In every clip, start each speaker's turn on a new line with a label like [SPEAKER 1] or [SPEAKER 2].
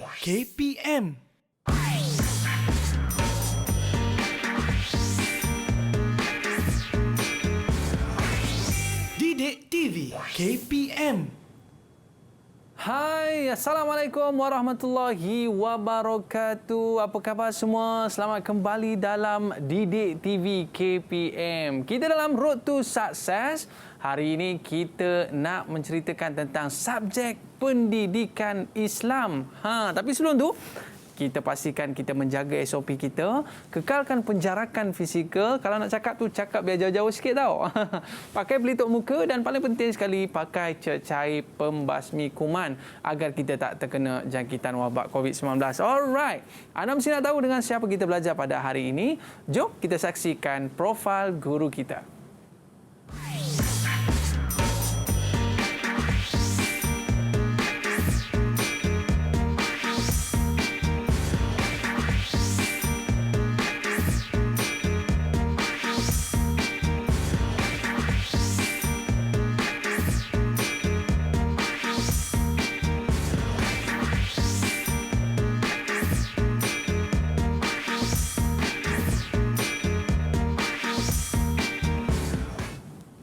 [SPEAKER 1] KPM. Didik TV KPM.
[SPEAKER 2] Hai, Assalamualaikum warahmatullahi wabarakatuh. Apa khabar semua? Selamat kembali dalam Didik TV KPM. Kita dalam Road to Success. Hari ini kita nak menceritakan tentang subjek pendidikan Islam. Tapi sebelum tu, kita pastikan kita menjaga SOP kita, kekalkan penjarakan fizikal. Kalau nak cakap tu, cakap biar jauh-jauh sikit tau. Pakai pelitup muka dan paling penting sekali, pakai cecair pembasmi kuman agar kita tak terkena jangkitan wabak COVID-19. Alright, anda mesti nak tahu dengan siapa kita belajar pada hari ini. Jom kita saksikan profil guru kita.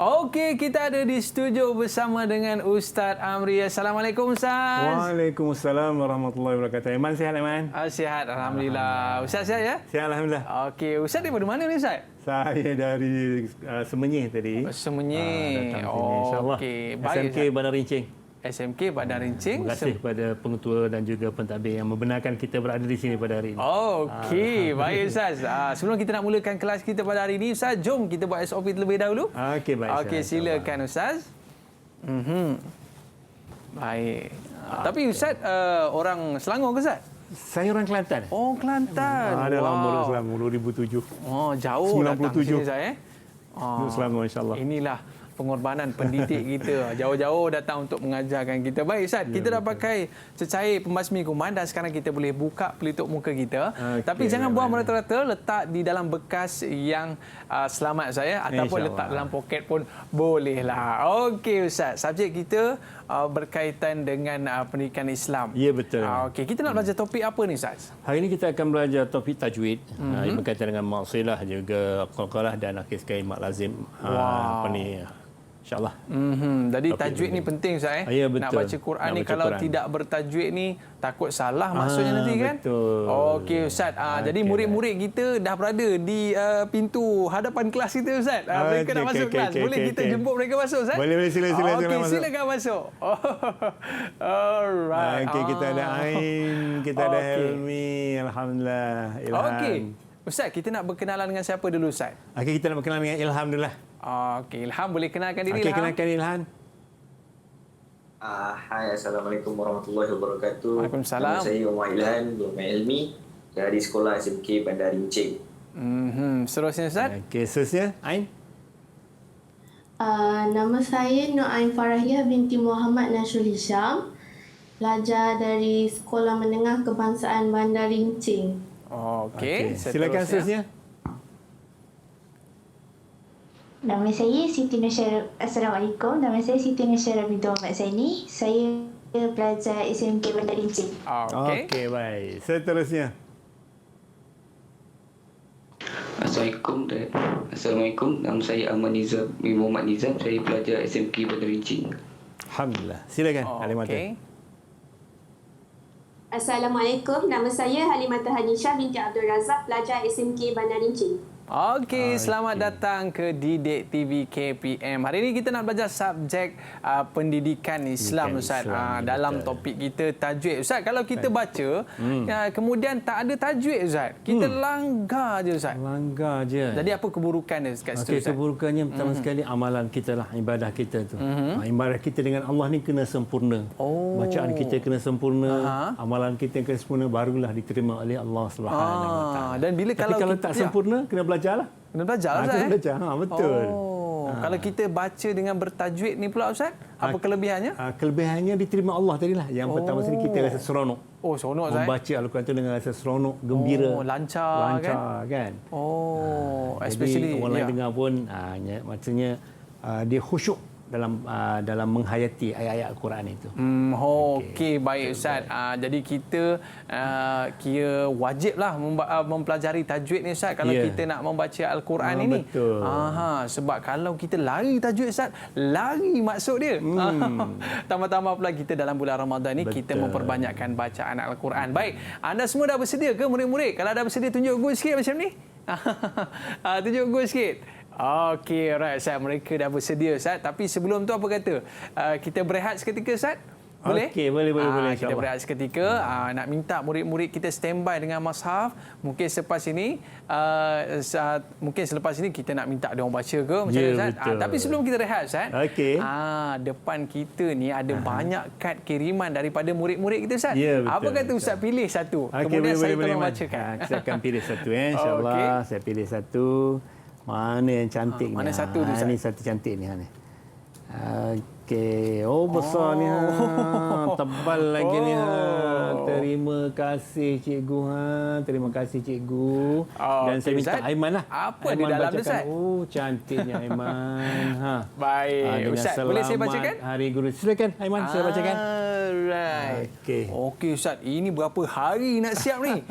[SPEAKER 2] Okey, kita ada di studio bersama dengan Ustaz Amri. Assalamualaikum Ustaz.
[SPEAKER 3] Waalaikumsalam warahmatullahi wabarakatuh. Iman sihat, Iman?
[SPEAKER 2] Sihat, Alhamdulillah. Ustaz sihat ya?
[SPEAKER 3] Sihat, Alhamdulillah.
[SPEAKER 2] Okey, Ustaz daripada mana ni Ustaz?
[SPEAKER 3] Saya dari Semenyih tadi.
[SPEAKER 2] Semenyih.
[SPEAKER 3] Datang sini, insyaAllah.
[SPEAKER 2] Okey, baik.
[SPEAKER 3] SMK Bandar Rincing.
[SPEAKER 2] SMK Bandar Rincing.
[SPEAKER 3] Terima kasih kepada pengetua dan juga pentadbir yang membenarkan kita berada di sini pada hari ini.
[SPEAKER 2] Okey, baik Ustaz. Sebelum kita nak mulakan kelas kita pada hari ini, Ustaz, jom kita buat SOP terlebih dahulu.
[SPEAKER 3] Okey, baik.
[SPEAKER 2] Okey, silakan Ustaz. Baik. Tapi Ustaz, orang Selangor ke Ustaz?
[SPEAKER 3] Saya orang Kelantan.
[SPEAKER 2] Oh, Kelantan.
[SPEAKER 3] Ada lama Selangor 2007.
[SPEAKER 2] Oh, jauh
[SPEAKER 3] 97.
[SPEAKER 2] datang sini Ustaz
[SPEAKER 3] Selangor, insyaAllah.
[SPEAKER 2] Inilah pengorbanan pendidik kita. Jauh-jauh datang untuk mengajarkan kita. Baik Ustaz, kita dah pakai cecair pembasmi kuman dan sekarang kita boleh buka pelitup muka kita. Tapi jangan buang merata-rata, letak di dalam bekas yang selamat saya ataupun letak dalam poket pun bolehlah. Okey Ustaz, subjek kita berkaitan dengan pendidikan Islam.
[SPEAKER 3] Ya, betul.
[SPEAKER 2] Okey, kita nak belajar topik apa ni Ustaz?
[SPEAKER 3] Hari ini kita akan belajar topik tajwid yang berkaitan dengan maksilah juga qalqalah dan akhir sekali mak lazim. InsyaAllah.
[SPEAKER 2] Jadi tajwid ni penting Ustaz.
[SPEAKER 3] Ya, betul.
[SPEAKER 2] Nak baca Quran ni kalau tidak bertajwid ni takut salah maksudnya nanti kan.
[SPEAKER 3] Betul.
[SPEAKER 2] Okey Ustaz. Jadi murid-murid kita dah berada di pintu hadapan kelas kita Ustaz. Mereka nak masuk kelas. Boleh kita jemput mereka masuk Ustaz?
[SPEAKER 3] Boleh, silakan.
[SPEAKER 2] Okey, silakan masuk. Alright.
[SPEAKER 3] Okey, kita ada Ain, kita ada Helmi, alhamdulillah. Ilham.
[SPEAKER 2] Okey. Ustaz, kita nak berkenalan dengan siapa dulu Ustaz?
[SPEAKER 3] Okey, kita nak berkenalan dengan Ilham dulu lah.
[SPEAKER 2] Okey, Ilham boleh kenalkan diri
[SPEAKER 3] Okey,
[SPEAKER 2] Ilham.
[SPEAKER 3] kenalkan Ilham.
[SPEAKER 4] Hai, Assalamualaikum warahmatullahi wabarakatuh.
[SPEAKER 2] Waalaikumsalam.
[SPEAKER 4] Nama saya Umar Ilhan bin Ilmi dari Sekolah SMK Bandar Rincing.
[SPEAKER 2] Seterusnya Ustaz?
[SPEAKER 3] Okey, seterusnya Ain.
[SPEAKER 5] Nama saya Nur Ain Farahiyah binti Muhammad Nasrul Hisham. Pelajar dari Sekolah Menengah Kebangsaan Bandar Rincing.
[SPEAKER 2] Okey,
[SPEAKER 3] Silakan seterusnya.
[SPEAKER 6] Nama saya Siti Nusyara. Assalamualaikum. Nama saya Siti Nusyara binti Muhammad Zaini. Saya pelajar SMK Bandar Rincing.
[SPEAKER 3] Okey, baik. Seterusnya.
[SPEAKER 7] Assalamualaikum. Nama saya Ahmad Nizam bin Muhammad Nizam. Saya pelajar SMK Bandar Rincing.
[SPEAKER 3] Alhamdulillah. Silakan Halimata.
[SPEAKER 8] Assalamualaikum. Nama saya Halimata Hanisha binti Abdul Razak, pelajar SMK Bandar Rincing.
[SPEAKER 2] Okey, selamat datang ke Didik TV KPM. Hari ini kita nak belajar subjek pendidikan Islam Ustaz. Dalam topik kita tajwid. Ustaz, kalau kita baca kemudian tak ada tajwid Ustaz, kita langgar je Ustaz.
[SPEAKER 3] Langgar je.
[SPEAKER 2] Jadi apa keburukan dia kat situ Ustaz?
[SPEAKER 3] Keburukannya pertama sekali amalan kita lah, ibadah kita tu. Ibadah kita dengan Allah ni kena sempurna. Bacaan kita kena sempurna, amalan kita kena sempurna, barulah diterima oleh Allah Subhanahu Wa Taala.
[SPEAKER 2] Dan bila
[SPEAKER 3] kalau tak sempurna, kena belajar lah.
[SPEAKER 2] Kena belajar Ustaz.
[SPEAKER 3] Kena belajar, betul.
[SPEAKER 2] Kalau kita baca dengan bertajwid ni pula Ustaz, apa kelebihannya?
[SPEAKER 3] Kelebihannya diterima Allah tadilah. Yang pertama sekali kita rasa seronok.
[SPEAKER 2] Seronok Ustaz.
[SPEAKER 3] Membaca Al-Quran tu dengan rasa seronok, gembira.
[SPEAKER 2] Lancar
[SPEAKER 3] kan?
[SPEAKER 2] Especially
[SPEAKER 3] jadi orang lain dengar pun maksudnya dia khusyuk dalam menghayati ayat-ayat Al-Quran itu.
[SPEAKER 2] Okey, baik Ustaz. Jadi kita kira wajiblah mempelajari tajwid ni Ustaz kalau kita nak membaca Al-Quran ini.
[SPEAKER 3] Betul.
[SPEAKER 2] Sebab kalau kita lari tajwid Ustaz, lari maksud dia. Tambah-tambah pula kita dalam bulan Ramadan ni kita memperbanyakkan bacaan Al-Quran. Baik, anda semua dah bersedia ke murid-murid? Kalau dah bersedia, tunjuk good sikit macam ni. Tunjuk good sikit. Okey, alright Ustaz. Mereka dah bersedia Ustaz. Tapi sebelum tu apa kata? Kita berehat seketika Ustaz? Boleh?
[SPEAKER 3] Okey, boleh
[SPEAKER 2] kita berehat seketika. Nak minta murid-murid kita standby dengan mushaf. Mungkin selepas ini kita nak minta dia orang baca ke macam mana Ustaz? Tapi sebelum kita rehat Ustaz.
[SPEAKER 3] Okey.
[SPEAKER 2] Depan kita ni ada banyak kad kiriman daripada murid-murid kita Ustaz.
[SPEAKER 3] Betul,
[SPEAKER 2] apa kata Ustaz pilih satu?
[SPEAKER 3] Okay,
[SPEAKER 2] kemudian saya
[SPEAKER 3] boleh
[SPEAKER 2] tolong bacakan.
[SPEAKER 3] Saya akan pilih satu insya-Allah. Saya pilih satu. Mana yang cantik ni?
[SPEAKER 2] Mana satu tu Ustaz?
[SPEAKER 3] Ni satu cantik ni. Okey. Oh, besar ni. Tebal lagi ni. Terima kasih cikgu. Terima kasih cikgu. Dan saya minta
[SPEAKER 2] Ustaz,
[SPEAKER 3] Aiman lah.
[SPEAKER 2] Apa
[SPEAKER 3] Aiman
[SPEAKER 2] di dalam tu
[SPEAKER 3] bacakan.
[SPEAKER 2] Ustaz?
[SPEAKER 3] Oh, cantiknya Aiman.
[SPEAKER 2] Baik. Ustaz, boleh saya bacakan?
[SPEAKER 3] Hari Guru. Silakan Aiman, saya bacakan.
[SPEAKER 2] Alright. Okey Ustaz, ini berapa hari nak siap ni?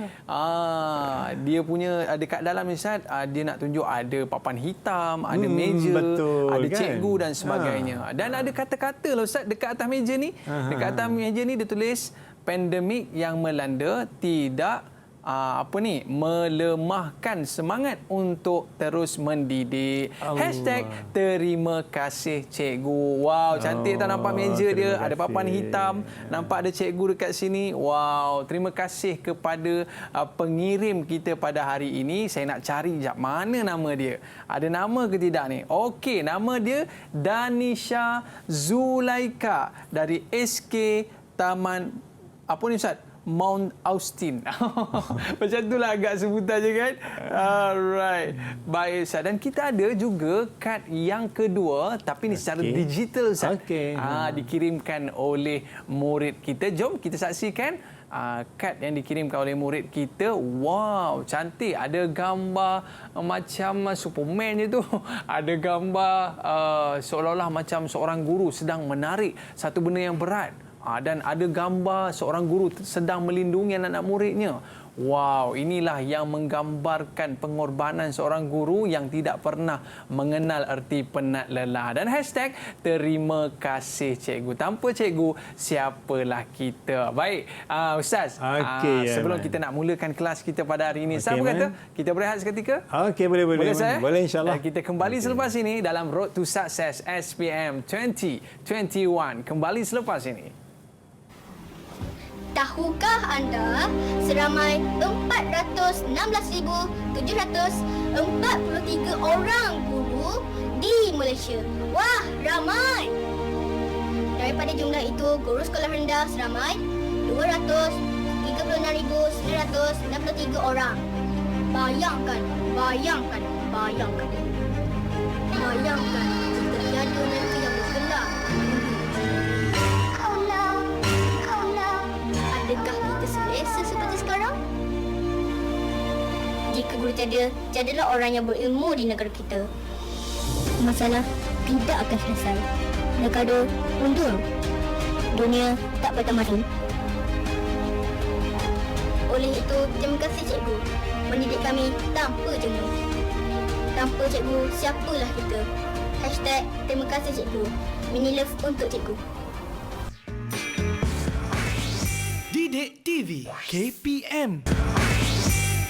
[SPEAKER 2] Dia punya dekat dalam ni Ustaz, dia nak tunjuk ada papan hitam, ada meja, ada cikgu dan sebagainya. Dan ada kata-kata lah Ustaz dekat atas meja ni. Dekat atas meja ni dia tulis pandemik yang melanda tidak melemahkan semangat untuk terus mendidik. #terima kasih cikgu. Wow, cantik tak nampak meja dia. Ada papan hitam. Nampak ada cikgu dekat sini. Wow, terima kasih kepada pengirim kita pada hari ini. Saya nak cari jap mana nama dia. Ada nama ke tidak ni? Okey, nama dia Danisha Zulaika dari SK Taman apa ni Ustaz? Mount Austin. Macam itulah agak sebutan je kan. Alright. Baik Ustaz. Dan kita ada juga kad yang kedua tapi ni secara digital Ustaz. Dikirimkan oleh murid kita. Jom kita saksikan kad yang dikirimkan oleh murid kita. Wow, cantik. Ada gambar macam Superman je tu. Ada gambar seolah-olah macam seorang guru sedang menarik satu benda yang berat. Dan ada gambar seorang guru sedang melindungi anak-anak muridnya. Wow, inilah yang menggambarkan pengorbanan seorang guru yang tidak pernah mengenal erti penat lelah. Dan #terima kasih cikgu. Tanpa cikgu, siapalah kita. Baik, Ustaz. Sebelum kita nak mulakan kelas kita pada hari ini, siapa kata kita berehat seketika?
[SPEAKER 3] Okey, boleh. Boleh insya-Allah.
[SPEAKER 2] Dan kita kembali selepas ini dalam Road to Success SPM 2021. Kembali selepas ini.
[SPEAKER 9] Tahukah anda seramai 416,743 orang guru di Malaysia? Wah, ramai! Daripada jumlah itu, guru sekolah rendah seramai 236,963 orang. Bayangkan jika tiada mereka yang bergelar. Adakah kita selesa seperti sekarang? Jika guru tiadalah orang yang berilmu di negara kita, masalah tidak akan selesai. Dekade mundur, dunia tak bertamadun. Oleh itu, terima kasih cikgu mendidik kami tanpa jemu. Tanpa cikgu, siapalah kita? #terima kasih cikgu. Mini love untuk cikgu.
[SPEAKER 1] Didik TV KPM.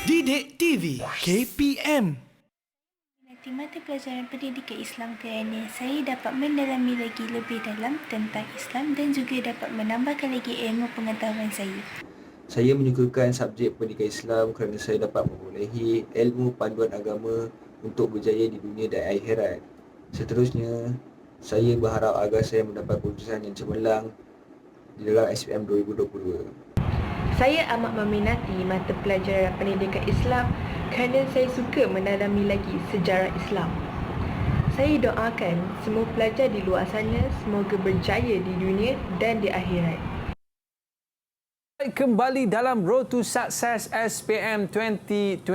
[SPEAKER 1] Didik TV KPM.
[SPEAKER 10] Di mata pelajaran pendidikan Islam kerana saya dapat mendalami lagi lebih dalam tentang Islam dan juga dapat menambahkan lagi ilmu pengetahuan saya.
[SPEAKER 11] Saya menyukakan subjek pendidikan Islam kerana saya dapat memperolehi ilmu panduan agama untuk berjaya di dunia dan akhirat. Seterusnya, saya berharap agar saya mendapat keputusan yang cemerlang di dalam SPM 2022.
[SPEAKER 12] Saya amat meminati mata pelajaran pendidikan Islam kerana saya suka mendalami lagi sejarah Islam. Saya doakan semua pelajar di luar sana semoga berjaya di dunia dan di akhirat.
[SPEAKER 2] Kembali dalam Road to Success SPM 2021.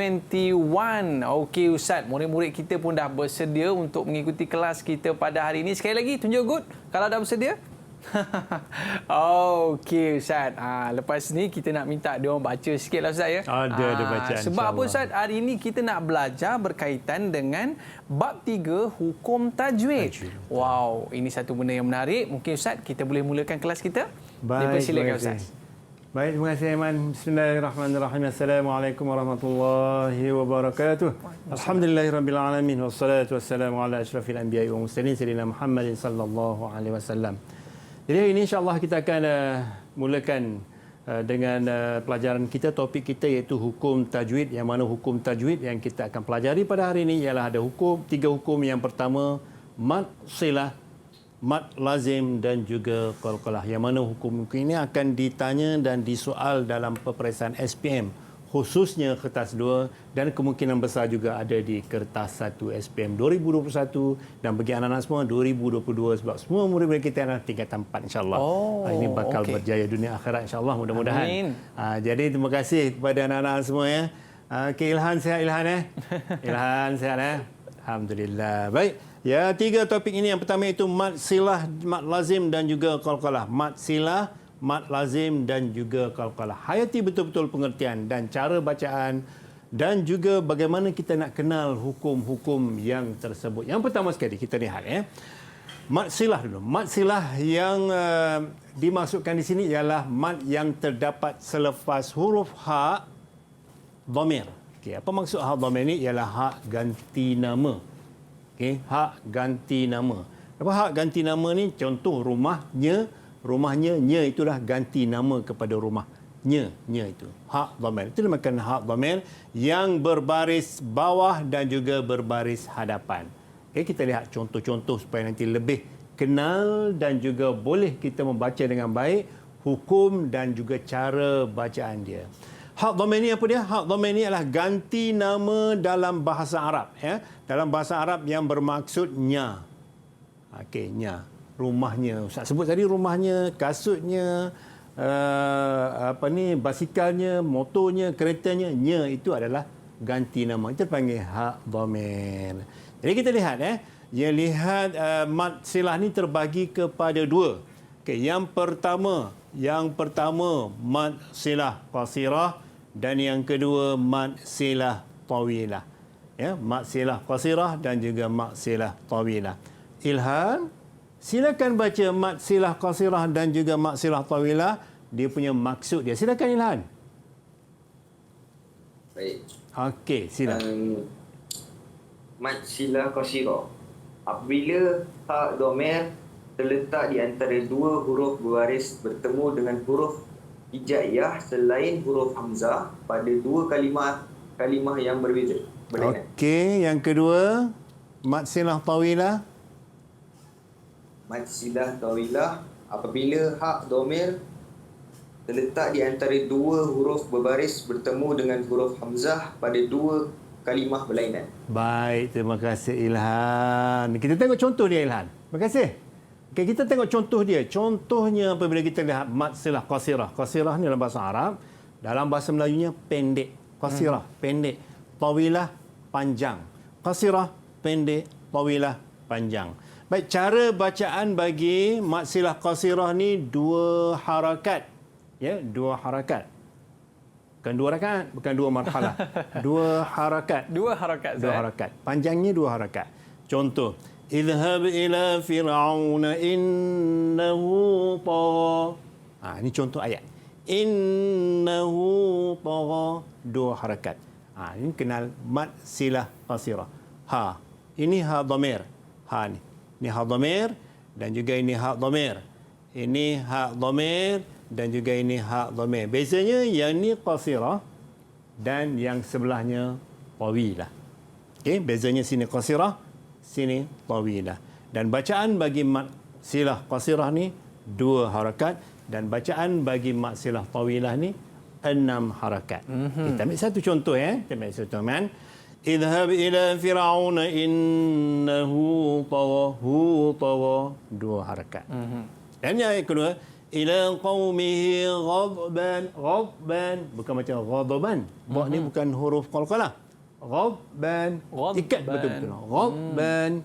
[SPEAKER 2] Okey Ustaz, murid-murid kita pun dah bersedia untuk mengikuti kelas kita pada hari ini. Sekali lagi tunjuk good kalau dah bersedia. Okey Ustaz. Lepas ni kita nak minta dia orang baca sikitlah Ustaz ya.
[SPEAKER 3] Ada bacaan.
[SPEAKER 2] Sebab apa Ustaz? Hari ini kita nak belajar berkaitan dengan bab 3 hukum tajwid. Wow, ini satu benda yang menarik. Mungkin Ustaz kita boleh mulakan kelas kita. Dipersilakan Ustaz.
[SPEAKER 3] Baik, terima kasih Aiman. Bismillahirrahmanirrahim. Assalamualaikum warahmatullahi wabarakatuh. Alhamdulillahirabbil alamin wassalatu wassalamu ala asyrafil anbiya'i wal mursalin sayyidina Muhammadin sallallahu alaihi wasallam. Jadi hari ini insya-Allah kita akan mulakan dengan pelajaran kita, topik kita iaitu hukum tajwid. Yang mana hukum tajwid yang kita akan pelajari pada hari ini ialah ada tiga hukum. Yang pertama mad silah, mad lazim dan juga qalqalah. Yang mana hukum ini akan ditanya dan disoal dalam peperiksaan SPM, khususnya kertas 2 dan kemungkinan besar juga ada di kertas 1 SPM 2021 dan bagi anak-anak semua 2022 sebab semua murid-murid kita adalah tingkatan 4 insya-Allah. Ini bakal berjaya dunia akhirat insya-Allah, mudah-mudahan. Jadi terima kasih kepada anak-anak semua ya. Ilhan sihat Ilhan Ilhan sihat Alhamdulillah. Baik. Ya, 3 topik ini. Yang pertama itu mad silah, mad lazim dan juga qalqalah. Mad silah, mad lazim dan juga qalqalah. Hayati betul-betul pengertian dan cara bacaan dan juga bagaimana kita nak kenal hukum-hukum yang tersebut. Yang pertama sekali kita lihat ya. Mad silah dulu. Mad silah yang dimasukkan di sini ialah mad yang terdapat selepas huruf ha dhamir. Okey, apa maksud ha dhamir ni? Ialah hak ganti nama. Okey, hak ganti nama. Apa hak ganti nama ni? Contoh rumahnya, nya itulah ganti nama kepada rumah. Nya itu. Hak dhamir. Itu dinamakan hak dhamir yang berbaris bawah dan juga berbaris hadapan. Okey, kita lihat contoh-contoh supaya nanti lebih kenal dan juga boleh kita membaca dengan baik hukum dan juga cara bacaan dia. Hak dhamir ni apa dia? Hak dhamir ni adalah ganti nama dalam bahasa Arab ya. Dalam bahasa Arab yang bermaksud nya. Okey, nya. Rumahnya. Ustaz sebut tadi rumahnya, kasutnya, basikalnya, motornya, keretanya, nya itu adalah ganti nama. Itu panggil hak dhamir. Jadi kita lihat ya lihat mad silah ni terbagi kepada 2. Okey, yang pertama mad silah qasirah dan yang kedua mad silah tawilah. Ya, mad silah qasirah dan juga mad silah tawilah. Ilhan, silakan baca mad silah qasirah dan juga mad silah tawilah, dia punya maksud dia. Silakan Ilhan.
[SPEAKER 4] Baik.
[SPEAKER 3] Okey, silakan.
[SPEAKER 4] Mad silah qasirah. Apabila hak dhamir terletak di antara 2 huruf berbaris bertemu dengan huruf hijaiyah selain huruf hamzah pada 2 kalimah yang berbeza.
[SPEAKER 3] Okey, yang kedua mad silah tawilah.
[SPEAKER 4] Mad silah tawilah apabila hak dhamir terletak di antara 2 huruf berbaris bertemu dengan huruf hamzah pada 2 kalimah berlainan.
[SPEAKER 3] Baik, terima kasih Ilhan. Kita tengok contoh dia Ilhan. Terima kasih. Okay, kita tengok contoh dia. Contohnya apabila kita lihat mad silah qasirah. Qasirah ni dalam bahasa Arab, dalam bahasa Melayunya pendek. Qasirah pendek, tawilah panjang. Qasirah pendek, tawilah panjang. Baik, cara bacaan bagi mad silah qasirah ni 2 harakat. Ya, 2 harakat. Bukan 2 rakaat, bukan 2 marhalah. 2 harakat.
[SPEAKER 2] 2 harakat.
[SPEAKER 3] 2 harakat. Panjangnya 2 harakat. Contoh, idhhab ila fir'auna innahu tagha. Ini contoh ayat. Innahu tagha, 2 harakat. Ini kenal mad silah qasirah. Ha. Ini ha dhamir. Ha ni. Ini ha dhamir dan juga ini ha dhamir. Ini ha dhamir dan juga ini ha dhamir. Bezanya yang ni qasirah dan yang sebelahnya tawilah. Okey, bezanya sini qasirah, sini tawilah. Dan bacaan bagi mad silah qasirah ni 2 harakat dan bacaan bagi mad silah tawilah ni 6 harakat. Kita ambil satu contoh ya. Kita ambil satu teman. Idhhab ila fir'auna innahu tagha. 2 harakat. Dan yang kedua, ila qaumihi ghadban. Ghadban bukan macam ghadaban. Ba ni bukan huruf qalqalah. Ghadban. Ikat betul-betul. Ghadban.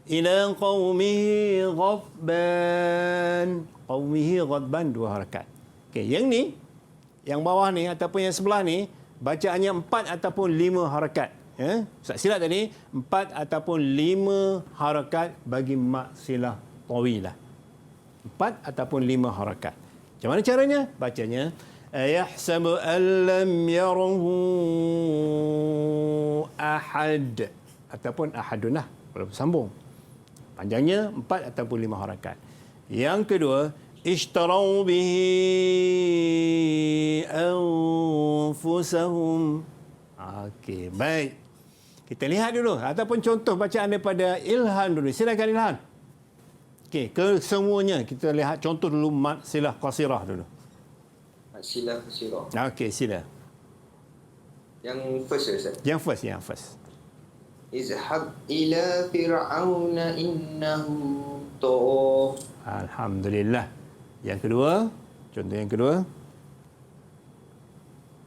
[SPEAKER 3] Ila qaumihi ghadban. Qaumihi ghadban 2 harakat. Okey, yang ni, yang bawah ni ataupun yang sebelah ni bacaannya 4 ataupun 5 harakat. Ya, Ustaz silap tadi 4 ataupun 5 harakat bagi mat silah tawilah. 4 ataupun 5 harakat. Macam mana caranya? Bacanya ayahsabu an lam yarahu ahad ataupun ahadun lah kalau bersambung. Panjangnya 4 ataupun 5 harakat. Yang kedua, ishtarau bihi anfusahum. Okey, baik. Kita lihat dulu ataupun contoh bacaan daripada Ilhan dulu. Silakan Ilhan. Okey, kesemuanya kita lihat contoh dulu mat silah qasirah dulu.
[SPEAKER 4] Mat silah qasirah.
[SPEAKER 3] Okey, sila.
[SPEAKER 4] Yang first Ustaz.
[SPEAKER 3] Yang first.
[SPEAKER 4] Izhab ila fir'auna innahu tagha.
[SPEAKER 3] Alhamdulillah. Yang kedua, contoh yang kedua.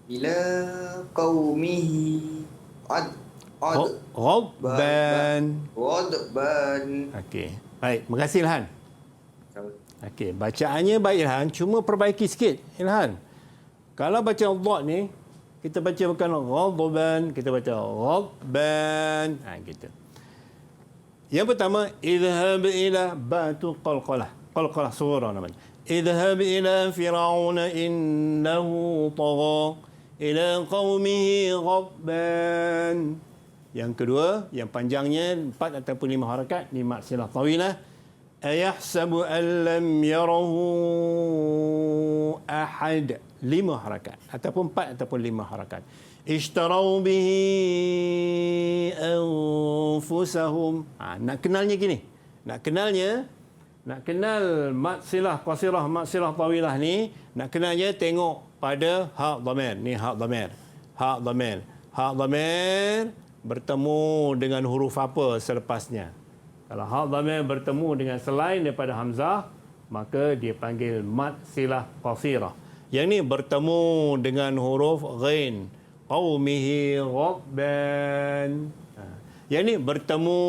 [SPEAKER 4] Ila qaumihi
[SPEAKER 3] Ghadban.
[SPEAKER 4] Okey.
[SPEAKER 3] Baik, terima kasih Ilhan. Okey, bacaannya baik Ilhan, cuma perbaiki sikit Ilhan. Kalau baca dhad ni, kita baca bukan ghadban, kita baca ghadban. Gitu. Yang pertama, idhhab ila batu qalqalah. Qalqalah surah namanya. Idhhab ila fir'auna innahu tagha. Ila qaumihi ghadban. Yang kedua, yang panjangnya 4 ataupun 5 harakat, ni mat silah tawilah. Ayahsabu an lam yarahu ahad. 5 harakat ataupun 4 ataupun 5 harakat. Ishtarau bihi anfusahum. Nak kenalnya gini. Nak kenal mat silah qasirah, mat silah tawilah ni, nak kenalnya tengok pada ha dhamir. Ni ha dhamir. Ha dhamir. Ha dhamir bertemu dengan huruf apa selepasnya. Kalau ha dhamir bertemu dengan selain daripada hamzah, maka dia panggil mat silah qasirah. Yang ni bertemu dengan huruf ghain. Qaumihi ghadban. Yang ni bertemu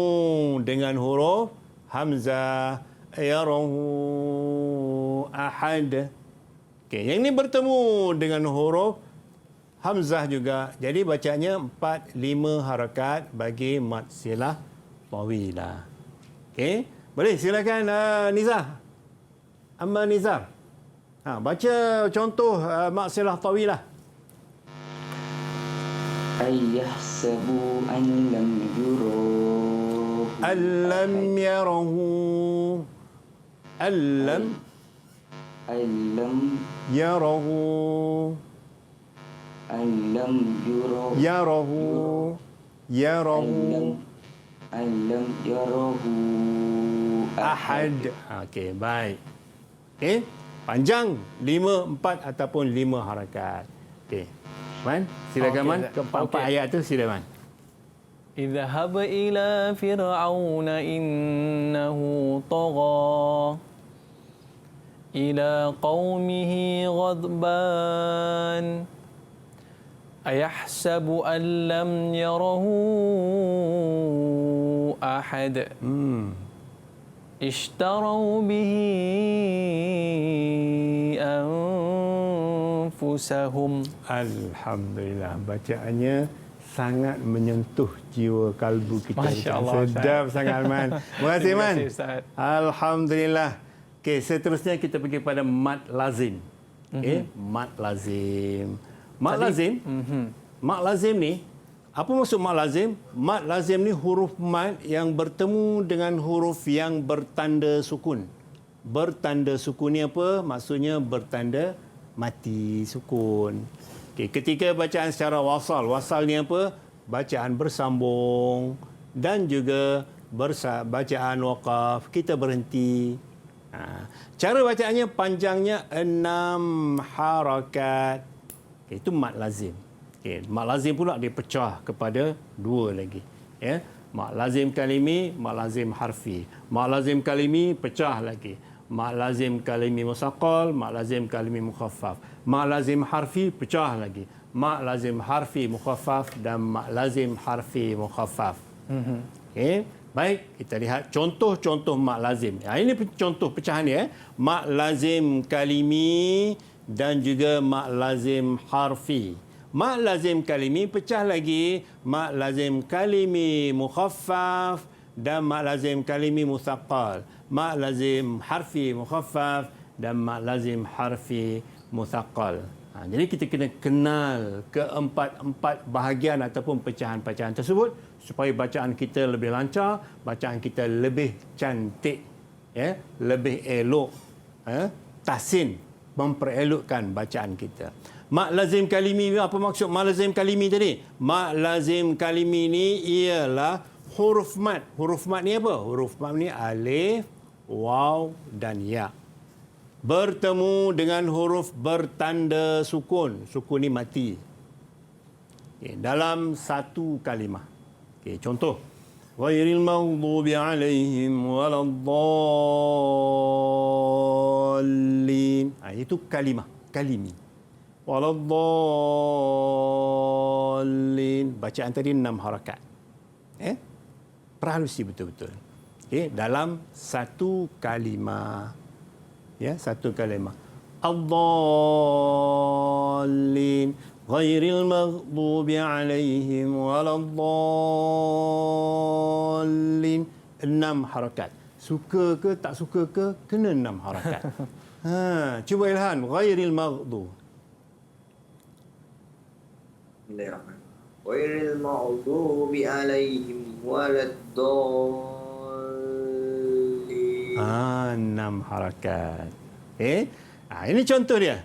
[SPEAKER 3] dengan huruf hamzah. Yarahu ahad. Okey, yang ni bertemu dengan huruf hamzah juga. Jadi bacanya 4-5 harakat bagi mat silah tawilah. Okey, boleh silakan Nizar. Amma Nizar. Baca contoh mat silah tawilah.
[SPEAKER 7] Ayahsabu an lam yarahu.
[SPEAKER 3] Alam yarahu. Alam yarahu.
[SPEAKER 7] Alam
[SPEAKER 3] yarahu. Yarahu.
[SPEAKER 7] Alam yarahu
[SPEAKER 3] ahad. Okey, baik. Okey, panjang 5, 4 ataupun 5 harakat. Okey. Man, silakan Man. Keempat ayat tu silakan.
[SPEAKER 2] Idhhab ila fir'auna innahu tagha. Ila qaumihi ghadban. Ayahsabu an lam yarahu ahad. Ishtarau bihi anfusahum.
[SPEAKER 3] Alhamdulillah, bacaannya sangat menyentuh jiwa kalbu kita.
[SPEAKER 2] Masya Allah,
[SPEAKER 3] sedap sangat Man. Terima kasih Man.
[SPEAKER 2] Terima kasih, Ustaz.
[SPEAKER 3] Alhamdulillah. Okey, seterusnya kita pergi pada mat lazim. Okey, mat lazim. Mat lazim. Mat lazim ni, apa maksud mat lazim? Mat lazim ni huruf mat yang bertemu dengan huruf yang bertanda sukun. Bertanda sukun ni apa? Maksudnya bertanda mati sukun. Okay, ketika bacaan secara wasal, wasal ni apa? Bacaan bersambung dan juga bacaan waqaf, kita berhenti. Cara bacaannya panjangnya 6 harakat. Okay, itu mat lazim. Okay, mat lazim pula dipecah kepada 2 lagi. Ya, mat lazim kalimi, mat lazim harfi. Mat lazim kalimi pecah lagi. mak lazim kalimi musaqqal, mak lazim kalimi mukhaffaf. Mak lazim harfi pecah lagi. Mak lazim harfi mukhaffaf dan mak lazim harfi mukhaffaf. Okey, baik, kita lihat contoh-contoh mak lazim. Ini contoh pecahan dia. Mak lazim kalimi dan juga mak lazim harfi. Mak lazim kalimi pecah lagi, mak lazim kalimi mukhaffaf dan mak lazim kalimi musaqqal. Mak lazim harfi mukhaffaf dan mak lazim harfi musaqqal. Jadi kita kena kenal keempat-empat bahagian ataupun pecahan-pecahan tersebut supaya bacaan kita lebih lancar, bacaan kita lebih cantik, ya, lebih elok, tahsin, memperelokkan bacaan kita. Mak lazim kalimi, apa maksud mak lazim kalimi tadi? Mak lazim kalimi ni ialah huruf mat. Huruf mat ni apa? Huruf mat ni alif, waw dan ya. Bertemu dengan huruf bertanda sukun. Sukun ni mati. Okay, dalam satu kalimah. Okay, contoh. Ghairil maghdubi alaihim waladdallin. Itu kalimah. Kalimi. Waladdallin. Bacaan tadi 6 harakat. Perhalusi betul-betul. Okay, dalam satu kalimah. Ya, satu kalimah. Ad-dallin ghairil maghdubi alaihim waladdallin. 6 harakat. Suka ke tak suka ke, kena 6 harakat. Cuba Ilhan, ghairil maghdub.
[SPEAKER 4] Bismillahirrahmanirrahim. Ghairil maghdubi alaihim waladdallin.
[SPEAKER 3] 6 harakat. Ini contoh dia.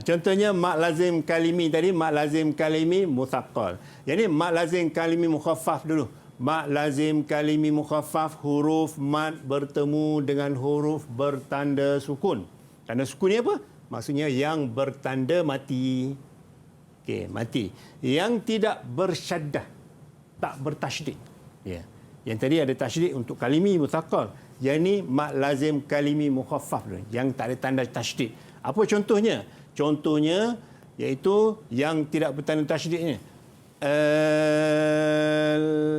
[SPEAKER 3] Contohnya mak lazim kalimi tadi, mak lazim kalimi musaqqal. Jadi mak lazim kalimi mukhaffaf dulu. Mak lazim kalimi mukhaffaf, huruf mat bertemu dengan huruf bertanda sukun. Tanda sukun ni apa? Maksudnya yang bertanda mati. Okey, mati. Yang tidak bersyaddah, tak bertasydid. Ya. Yang tadi ada tasydid untuk kalimi musaqqal. Yang ni mak lazim kalimi mukhaffaf dulu, yang tak ada tanda tasydid. Apa contohnya? Contohnya iaitu yang tidak bertanda tasydid ni.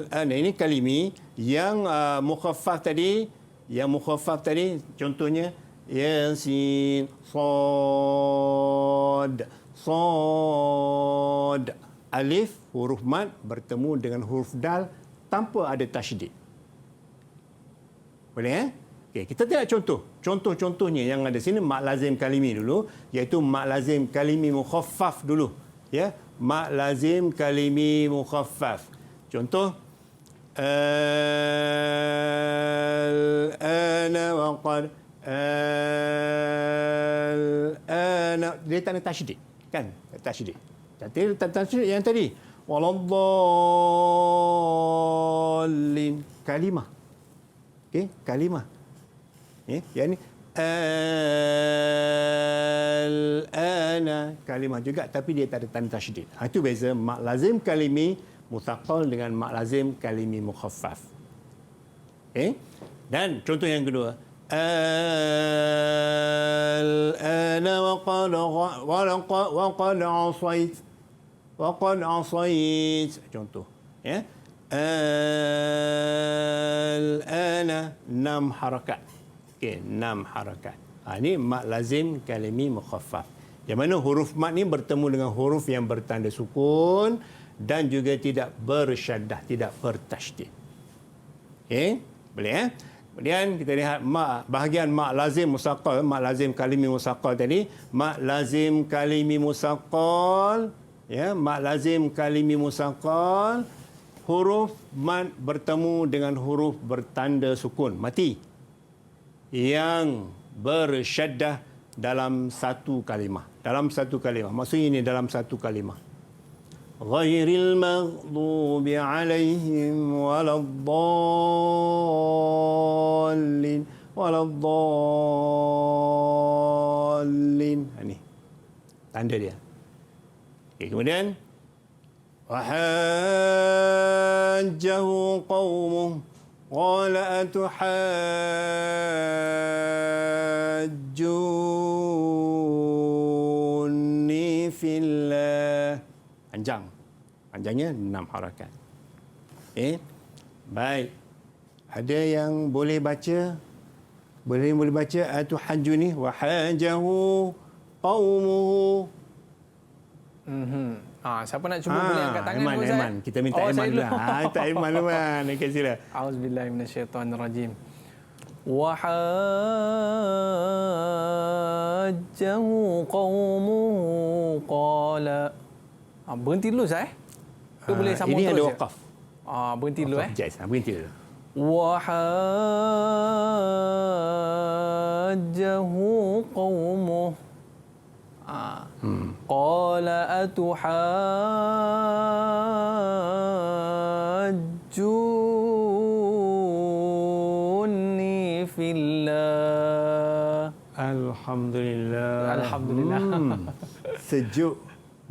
[SPEAKER 3] Ini kalimi yang mukhaffaf tadi, contohnya yasin, sad, alif huruf mat bertemu dengan huruf dal tanpa ada tasydid. Boleh Okey, kita tengok contoh. Contoh-contohnya yang ada sini mak lazim kalimi dulu, iaitu mak lazim kalimi mukhaffaf dulu. Ya, mak lazim kalimi mukhaffaf. Contoh al-ana wa qad al-ana, dia tak ada tasydid, kan? Tasydid. Tapi tasydid yang tadi waladdallin, kalimah. Okey, kalimah. Yang ni al-ana, kalimah juga tapi dia tak ada tanda tasydid. Itu beza mak lazim kalimi musaqqal dengan mak lazim kalimi mukhaffaf. Okey? Dan contoh yang kedua, al-ana wa qad asait. Contoh, ya. Al-ana 6 harakat. Okey, 6 harakat. Ini mak lazim kalimi mukhaffaf. Yang mana huruf mat ni bertemu dengan huruf yang bertanda sukun dan juga tidak bersyaddah, tidak bertasydid. Okey, boleh Kemudian kita lihat bahagian mak lazim musaqqal, mak lazim kalimi musaqqal tadi, mak lazim kalimi musaqqal, ya, mak lazim kalimi musaqqal, huruf mat bertemu dengan huruf bertanda sukun, mati, yang bersyaddah dalam satu kalimah. Dalam satu kalimah. Maksudnya ini dalam satu kalimah. Ghairil maghdubi alaihim waladdallin. Waladdallin. Ini tanda dia. Okay, kemudian وحاجه قومه قال أتحاجوني Panjangnya 6 harakat. Okey. Baik. Ada yang boleh baca? Boleh baca atuhajju ni wa hajahu qaumuhu.
[SPEAKER 2] Siapa nak cuba boleh angkat tangan dulu, Ustaz.
[SPEAKER 3] Aiman. Kita minta Aiman dulu. Tak Aiman dulu kan. Okey, sila.
[SPEAKER 2] Auzubillahi minasyaitonirrajim. Wa hajjahu qaumuhu qala. Berhenti dulu, Ustaz. Boleh sambung
[SPEAKER 3] ini
[SPEAKER 2] terus.
[SPEAKER 3] Ini ada waqaf.
[SPEAKER 2] Berhenti dulu
[SPEAKER 3] Berhenti dulu.
[SPEAKER 2] Wa hajjahu qaumuhu qala atuhajjuni fillah.
[SPEAKER 3] Alhamdulillah. Sejuk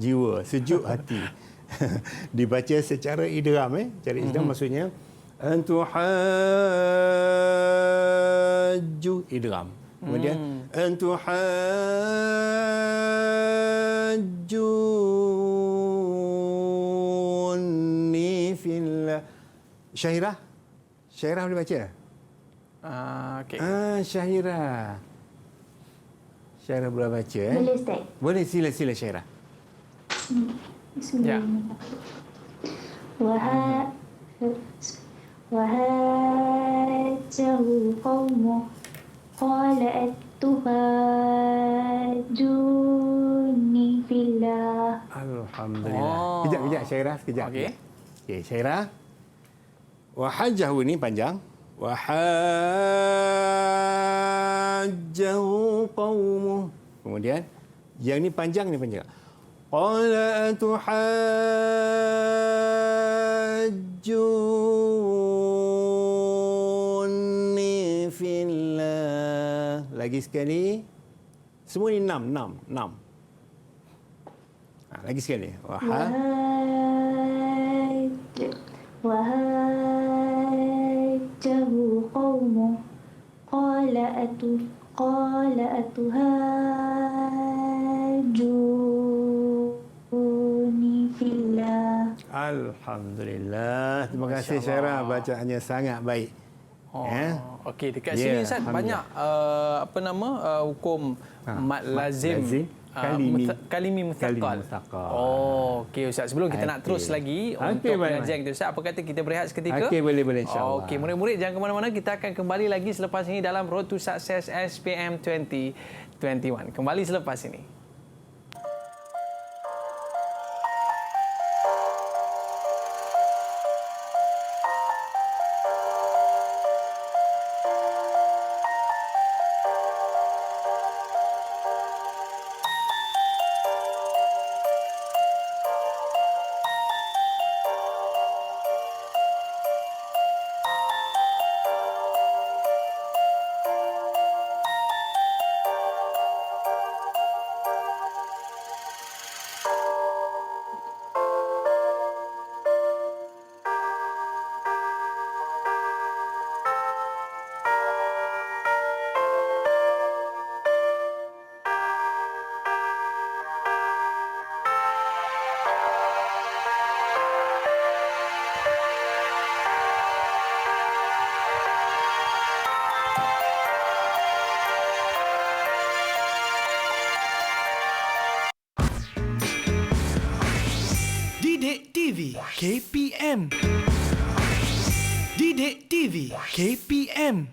[SPEAKER 3] jiwa, sejuk hati. Dibaca secara idgham cara idgham maksudnya antuhajju idgham. Kemudian antuhajjuni fillah. Syahirah boleh baca?
[SPEAKER 2] Okey.
[SPEAKER 3] Syahirah boleh baca
[SPEAKER 6] Boleh, Ustaz.
[SPEAKER 3] Boleh, sila Syahirah.
[SPEAKER 6] Bismillahirrahmanirrahim. Wahajjahu qaumu qala atuhajjuni fillah.
[SPEAKER 3] Alhamdulillah. Kejap Syahirah sekejap. Okey, Syahirah. Wahajjahu ni panjang. Wahajjahu qaumu. Kemudian yang ni panjang qala atuhajjuni fillah. Lagi sekali. Semua ni 6. Lagi sekali.
[SPEAKER 6] Wahajjahu qaumu qala atuhajjuni fillah.
[SPEAKER 3] Alhamdulillah. Terima kasih Syahirah, bacaannya sangat baik.
[SPEAKER 2] Okey, dekat sini Ustaz banyak hukum mad lazim kalimi muthaqqal. Okey Ustaz, sebelum kita nak terus lagi untuk pengajian kita Ustaz, apa kata kita berehat seketika?
[SPEAKER 3] Okey, boleh insya-Allah.
[SPEAKER 2] Okey, murid-murid jangan ke mana-mana, kita akan kembali lagi selepas ini dalam Road to Success SPM 2021. Kembali selepas ini.
[SPEAKER 1] Didik TV KPM. Didik TV KPM.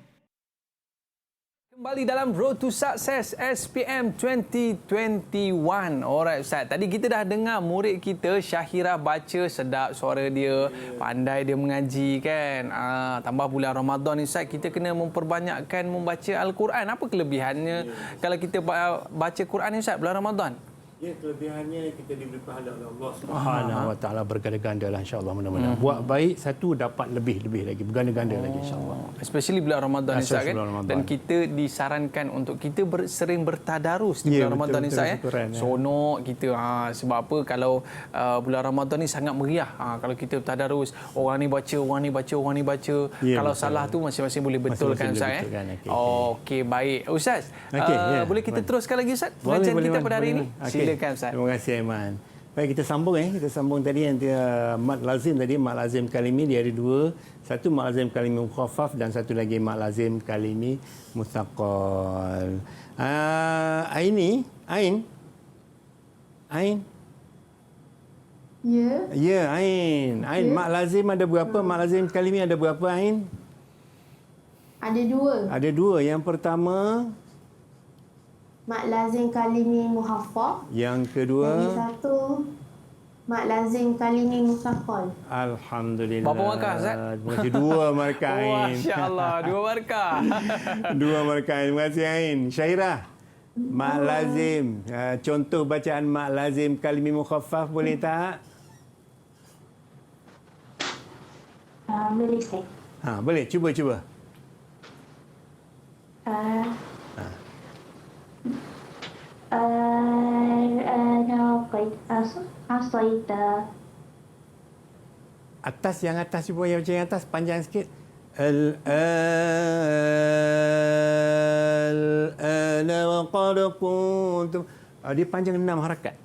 [SPEAKER 2] Kembali dalam Road to Success SPM 2021. Alright Ustaz, tadi kita dah dengar murid kita Syahirah baca, sedap suara dia, pandai dia mengaji kan. Tambah bulan Ramadan ni Ustaz, kita kena memperbanyakkan membaca Al-Quran. Apa kelebihannya kalau kita baca Quran ni Ustaz bulan Ramadan?
[SPEAKER 3] Ya, kelebihannya kita diberi pahala oleh Allah Subhanahu Wa Taala berganda-ganda lah insya-Allah, mudah-mudahan. Buat baik satu dapat lebih lagi, berganda-ganda lagi insya-Allah.
[SPEAKER 2] Especially bulan Ramadan ni Ustaz kan. Dan kita disarankan untuk kita sering bertadarus di bulan Ramadan ni Ustaz ya. Sonok kita sebab apa, kalau bulan Ramadan ni sangat meriah. Kalau kita bertadarus, orang ni baca, orang ni baca, orang ni baca. Kalau salah tu masing-masing boleh betulkan Ustaz ya. Okey, baik. Ustaz, boleh kita teruskan lagi Ustaz pengajian kita pada hari ini? Silakan Ustaz.
[SPEAKER 3] Terima kasih Aiman. Baik, kita sambung Kita sambung tadi yang mad lazim tadi, mad lazim kalimi dia ada dua. Satu mad lazim kalimi mukhaffaf dan satu lagi mad lazim kalimi mutsaqqal. Ain.
[SPEAKER 5] Ya.
[SPEAKER 3] Ya, ain. Ain mad lazim ada berapa? Mad lazim kalimi ada berapa ain?
[SPEAKER 5] Ada dua.
[SPEAKER 3] Ada dua. Yang pertama,
[SPEAKER 5] Mak lazim kalimi muhaffaf.
[SPEAKER 3] yang
[SPEAKER 5] Lagi
[SPEAKER 3] kedua,
[SPEAKER 5] satu mak lazim kalimi musaqqal.
[SPEAKER 3] alhamdulillah.
[SPEAKER 2] Berapa markah, Ustaz?
[SPEAKER 3] Terima kasih. Dua markah Ain.
[SPEAKER 2] Masya-Allah, 2 markah.
[SPEAKER 3] Dua markah Ain. Terima kasih Ain. Syairah, mak lazim. Contoh bacaan mak lazim kalimi mukhaffaf boleh tak?
[SPEAKER 6] Boleh Ustaz.
[SPEAKER 3] Boleh. Cuba.
[SPEAKER 6] Ana qad asaita.
[SPEAKER 3] Atas, yang atas cuba, yang macam yang atas panjang sikit. Al-ana wa qad kuntum. Dia panjang 6 harakat.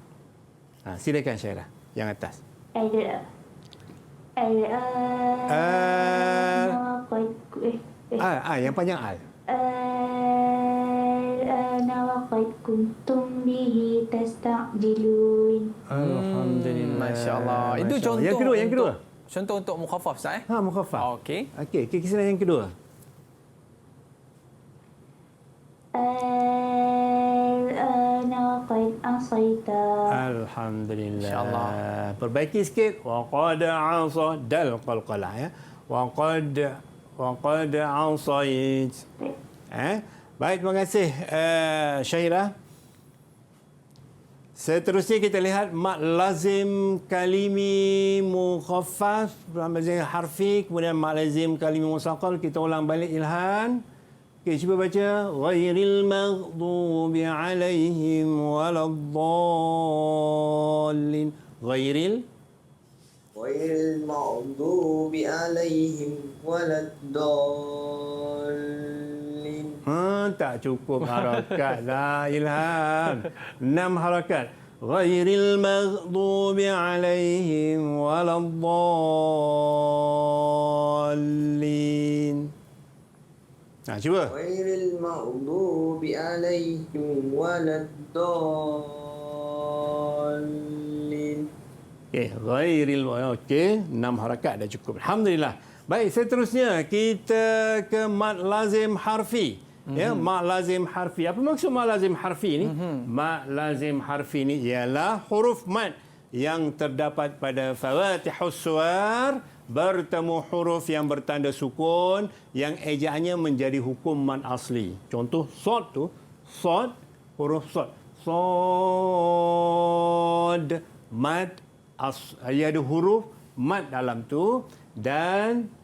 [SPEAKER 3] Silakan Syairah, yang atas. Yang panjang al.
[SPEAKER 6] Al-ana wa qad kuntum bihi tasta'jilun.
[SPEAKER 3] Alhamdulillah.
[SPEAKER 2] Masya-Allah. Itu
[SPEAKER 3] Masya
[SPEAKER 2] contoh.
[SPEAKER 3] Allah. Yang kedua.
[SPEAKER 2] Contoh untuk mukhaffaf, Ustaz.
[SPEAKER 3] Mukhaffaf.
[SPEAKER 2] Okey.
[SPEAKER 3] Kisah yang kedua.
[SPEAKER 6] Al-ana wa qad asaita.
[SPEAKER 3] Alhamdulillah.
[SPEAKER 2] InsyaAllah.
[SPEAKER 3] Perbaiki sikit. Wa qad asa dal qalqalah ya. Wa qad asait. Baik, terima kasih Syairah. Seterusnya kita lihat mad lazim kalimi mukhaffaf, mad lazim harfi, kemudian mad lazim kalimi musaqqal. Kita ulang balik Ilhan. Okey, cuba baca ghairil maghdubi alaihim waladdallin. Ghairil
[SPEAKER 4] maghdubi alaihim waladdallin.
[SPEAKER 3] Tak cukup harakat lah Ilham. 6 harakat. Ghairil maghdubi alaihim waladdallin. Cuba.
[SPEAKER 4] Ghairil maghdubi alaihim waladdallin.
[SPEAKER 3] Ghairil. 6 harakat dah cukup. Alhamdulillah. Baik, seterusnya kita ke mad lazim harfi. Mad lazim harfi. Apa maksud mad lazim harfi ni? Mad lazim harfi ni ialah huruf mad yang terdapat pada fawatihus suwar bertemu huruf yang bertanda sukun yang ejaannya menjadi hukum mad asli. Contoh sad tu, sad, huruf sad. Sad, mad ia ada huruf mad dalam tu. Dan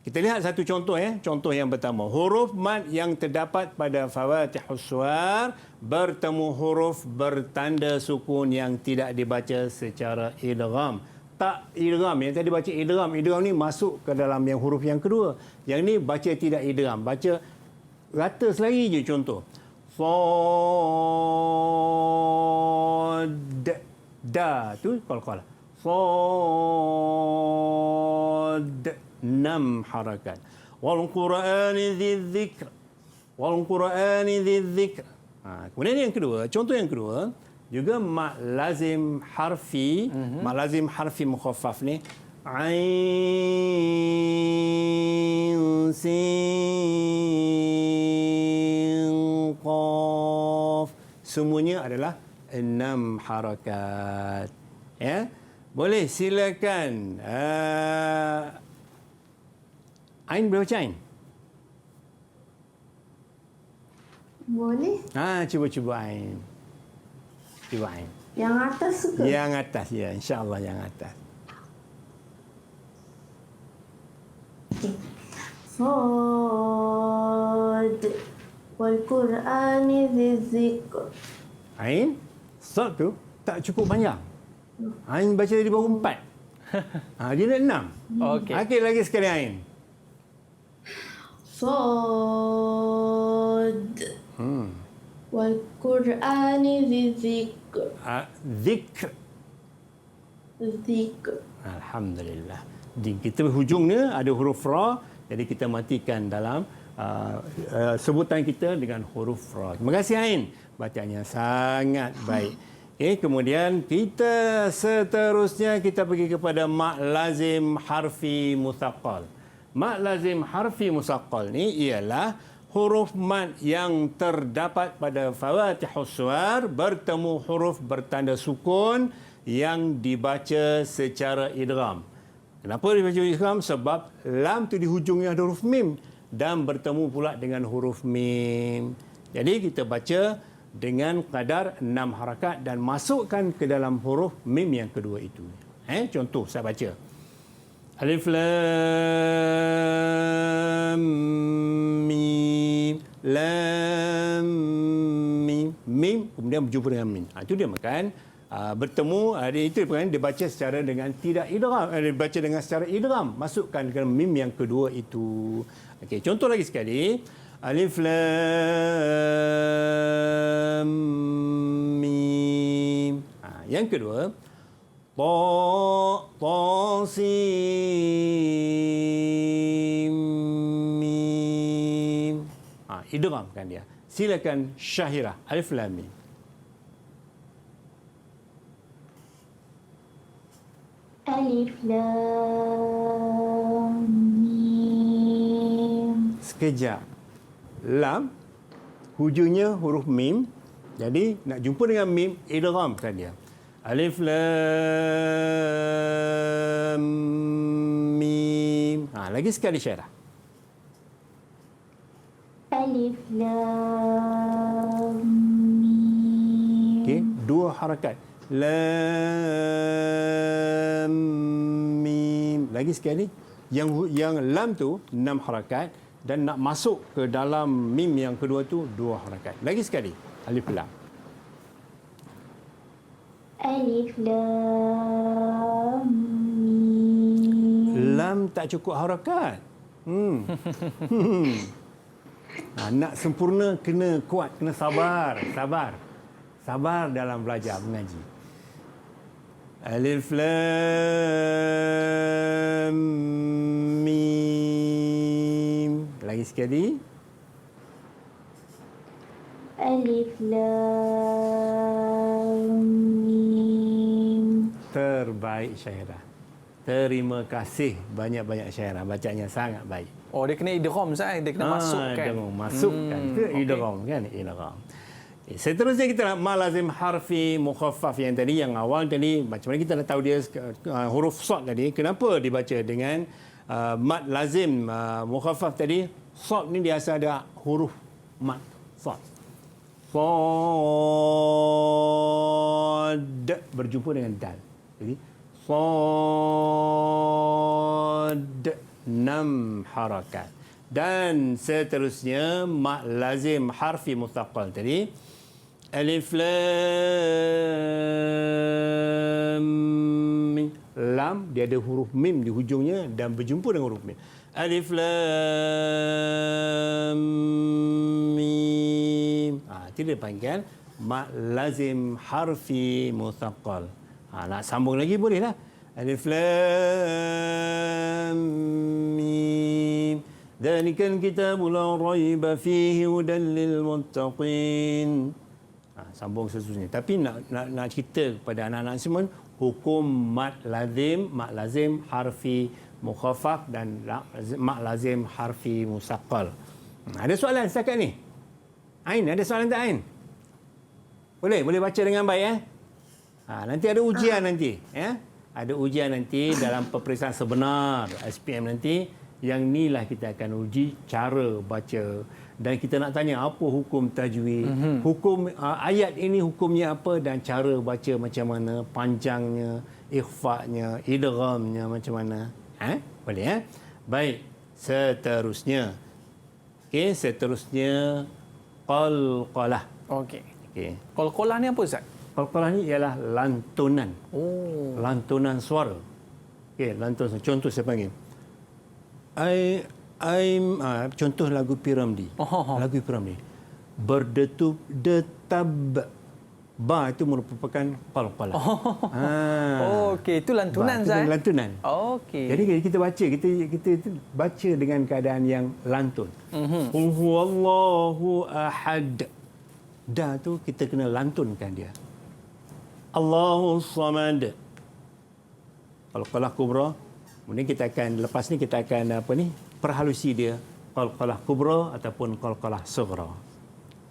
[SPEAKER 3] kita lihat satu contoh Contoh yang pertama, huruf mad yang terdapat pada fawatihus suwar bertemu huruf bertanda sukun yang tidak dibaca secara idgham. Tak idgham, yang tadi baca idgham. Idgham ni masuk ke dalam yang huruf yang kedua. Yang ni baca tidak idgham, baca rata selagi je. Contoh, sad, da tu qalqalah. Sad, 6 harakat. Wal Qur'ani dzidzikr. Wal Qur'ani dzidzikr. Kemudian yang kedua, contoh yang kedua, juga mad lazim harfi, mad lazim harfi mukhaffaf ni, ain sin qaf. Semuanya adalah 6 harakat. Boleh silakan. Ain boleh baca Ain?
[SPEAKER 5] Boleh.
[SPEAKER 3] Cuba Ain. Cuba Ain.
[SPEAKER 5] Yang atas suka?
[SPEAKER 3] Yang atas, ya. InsyaAllah yang atas.
[SPEAKER 5] Sad wal Qur'ani dzidzikr.
[SPEAKER 3] Ain, sad tu tak cukup panjang. Ain baca dari baru 4. Dia nak 6. Okey, lagi sekali Ain.
[SPEAKER 5] Sad wal Qur'ani dzidzikr.
[SPEAKER 3] Zikr.
[SPEAKER 5] Zikr.
[SPEAKER 3] Alhamdulillah. Di kita hujungnya ada huruf ra, jadi kita matikan dalam sebutan kita dengan huruf ra. Terima kasih Ain. Bacaannya sangat baik. Okay, kemudian kita seterusnya kita pergi kepada mak lazim harfi musaqqal. Mak lazim harfi musaqqal ni ialah huruf mad yang terdapat pada fawatihus suwar bertemu huruf bertanda sukun yang dibaca secara idgham. Kenapa dibaca idgham? Sebab lam tu di hujungnya ada huruf mim dan bertemu pula dengan huruf mim. Jadi kita baca dengan kadar 6 harakat dan masukkan ke dalam huruf mim yang kedua itu. Contoh saya baca. Alif lam mim, lam mim, mim kemudian berjumpa dengan mim. Itu dia makan bertemu, itu kan dibaca secara dengan tidak idgham, dibaca dengan secara idgham, masukkan ke mim yang kedua itu. Okey, contoh lagi sekali. Alif lam mim. Yang kedua, ta sin mim. Idghamkan dia. Silakan Syahira. Alif lam mim.
[SPEAKER 6] Alif lam mim.
[SPEAKER 3] Sekejap. Lam hujungnya huruf mim. Jadi nak jumpa dengan mim, idghamkan dia. Alif lam mim. Lagi sekali Syarah.
[SPEAKER 6] Alif lam mim.
[SPEAKER 3] Okey, 2 harakat. Lam mim. Lagi sekali. Yang lam tu 6 harakat dan nak masuk ke dalam mim yang kedua tu 2 harakat. Lagi sekali. Alif lam.
[SPEAKER 6] Alif lam mim.
[SPEAKER 3] Lam tak cukup harakat. Nak sempurna kena kuat, kena sabar. Sabar dalam belajar mengaji. Alif lam mim. Lagi sekali.
[SPEAKER 6] Alif lam mim.
[SPEAKER 3] Terbaik Syahira. Terima kasih banyak-banyak Syahira. Bacanya sangat baik.
[SPEAKER 2] Oh, dia kena idgham Ustaz, dia kena masukkan.
[SPEAKER 3] Masukkan ke idgham kan? Idgham. Seterusnya kita nak ma lazim harfi mukhaffaf yang tadi, yang awal tadi, macam mana kita dah tahu dia huruf sad tadi, kenapa dibaca dengan mad lazim mukhaffaf tadi? Sad ni dia asal ada huruf mad sad. Sad berjumpa dengan dal. Jadi sad 6 harakat. Dan seterusnya mad lazim harfi muthaqqal tadi, alif lam mim. Lam dia ada huruf mim di hujungnya dan berjumpa dengan huruf mim. Alif lam mim. Itu dia panggil mad lazim harfi muthaqqal. Nak sambung lagi bolehlah. Alif lam mim. Dzalikal kitabu la raiba fihi hudan lil muttaqin. Sambung seterusnya. Tapi nak cerita kepada anak-anak semua hukum mad lazim harfi mukhaffaf dan mad lazim harfi musaqqal. Ada soalan setakat ni? Ain, ada soalan tak Ain? Boleh baca dengan baik nanti ada ujian nanti Ada ujian nanti dalam peperiksaan sebenar SPM nanti. Yang inilah kita akan uji cara baca. Dan kita nak tanya apa hukum tajwid, hukum ayat ini hukumnya apa dan cara baca macam mana, panjangnya, ikhfa'nya, idghamnya macam mana. Boleh Baik, seterusnya. Seterusnya qalqalah. Okey.
[SPEAKER 2] Qalqalah ni apa Ustaz?
[SPEAKER 3] Qalqalah ni ialah lantunan. Lantunan suara. Lantunan. Contoh saya panggil. Contoh lagu Piramdi. Lagu Piramdi. Berdetup detab. Ba itu merupakan qalqalah.
[SPEAKER 2] Okey, itu lantunan Zat.
[SPEAKER 3] Lantunan.
[SPEAKER 2] Okey.
[SPEAKER 3] Jadi kita baca, kita baca dengan keadaan yang lantun. Qul huwallahu ahad. Da tu kita kena lantunkan dia. Allahus samad. Qalqalah kubra. Kemudian kita akan lepas ni kita akan perhalusi dia qalqalah kubra ataupun qalqalah sughra.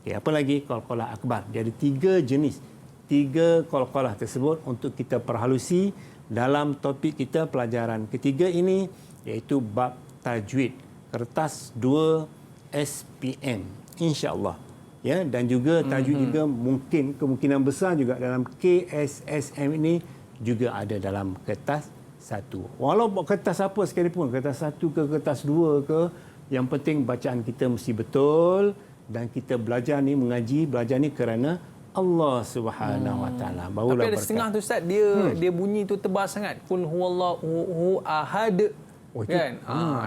[SPEAKER 3] Okey, apa lagi? Qalqalah akbar. Dia ada 3 jenis. 3 qalqalah tersebut untuk kita perhalusi dalam topik kita pelajaran ketiga ini, iaitu bab tajwid. Kertas 2 SPM, insya-Allah. Ya, dan juga tajwid juga mungkin kemungkinan besar juga dalam KSSM ini juga ada dalam kertas 1. Walau kertas apa sekalipun, kertas 1 ke kertas 2 ke, yang penting bacaan kita mesti betul. Dan kita belajar ni, belajar ni kerana Allah Subhanahu Wa Taala.
[SPEAKER 2] Barulah. Tapi ada setengah tu Ustaz, dia bunyi tu tebal sangat. Qul huwallahu ahad. Kan?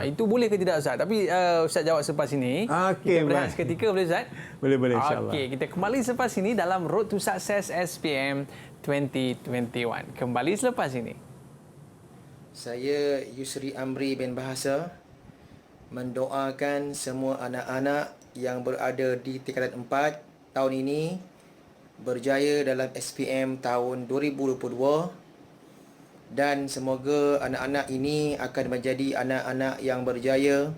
[SPEAKER 2] Itu boleh ke tidak Ustaz? Tapi Ustaz jawab selepas ini. Kita berehat seketika, boleh Ustaz?
[SPEAKER 3] Boleh insya-Allah.
[SPEAKER 2] Okey, kita kembali selepas ini dalam Road to Success SPM 2021. Kembali selepas ini.
[SPEAKER 13] Saya Yusri Amri bin Bahasa mendoakan semua anak-anak yang berada di tingkatan 4 tahun ini berjaya dalam SPM tahun 2022, dan semoga anak-anak ini akan menjadi anak-anak yang berjaya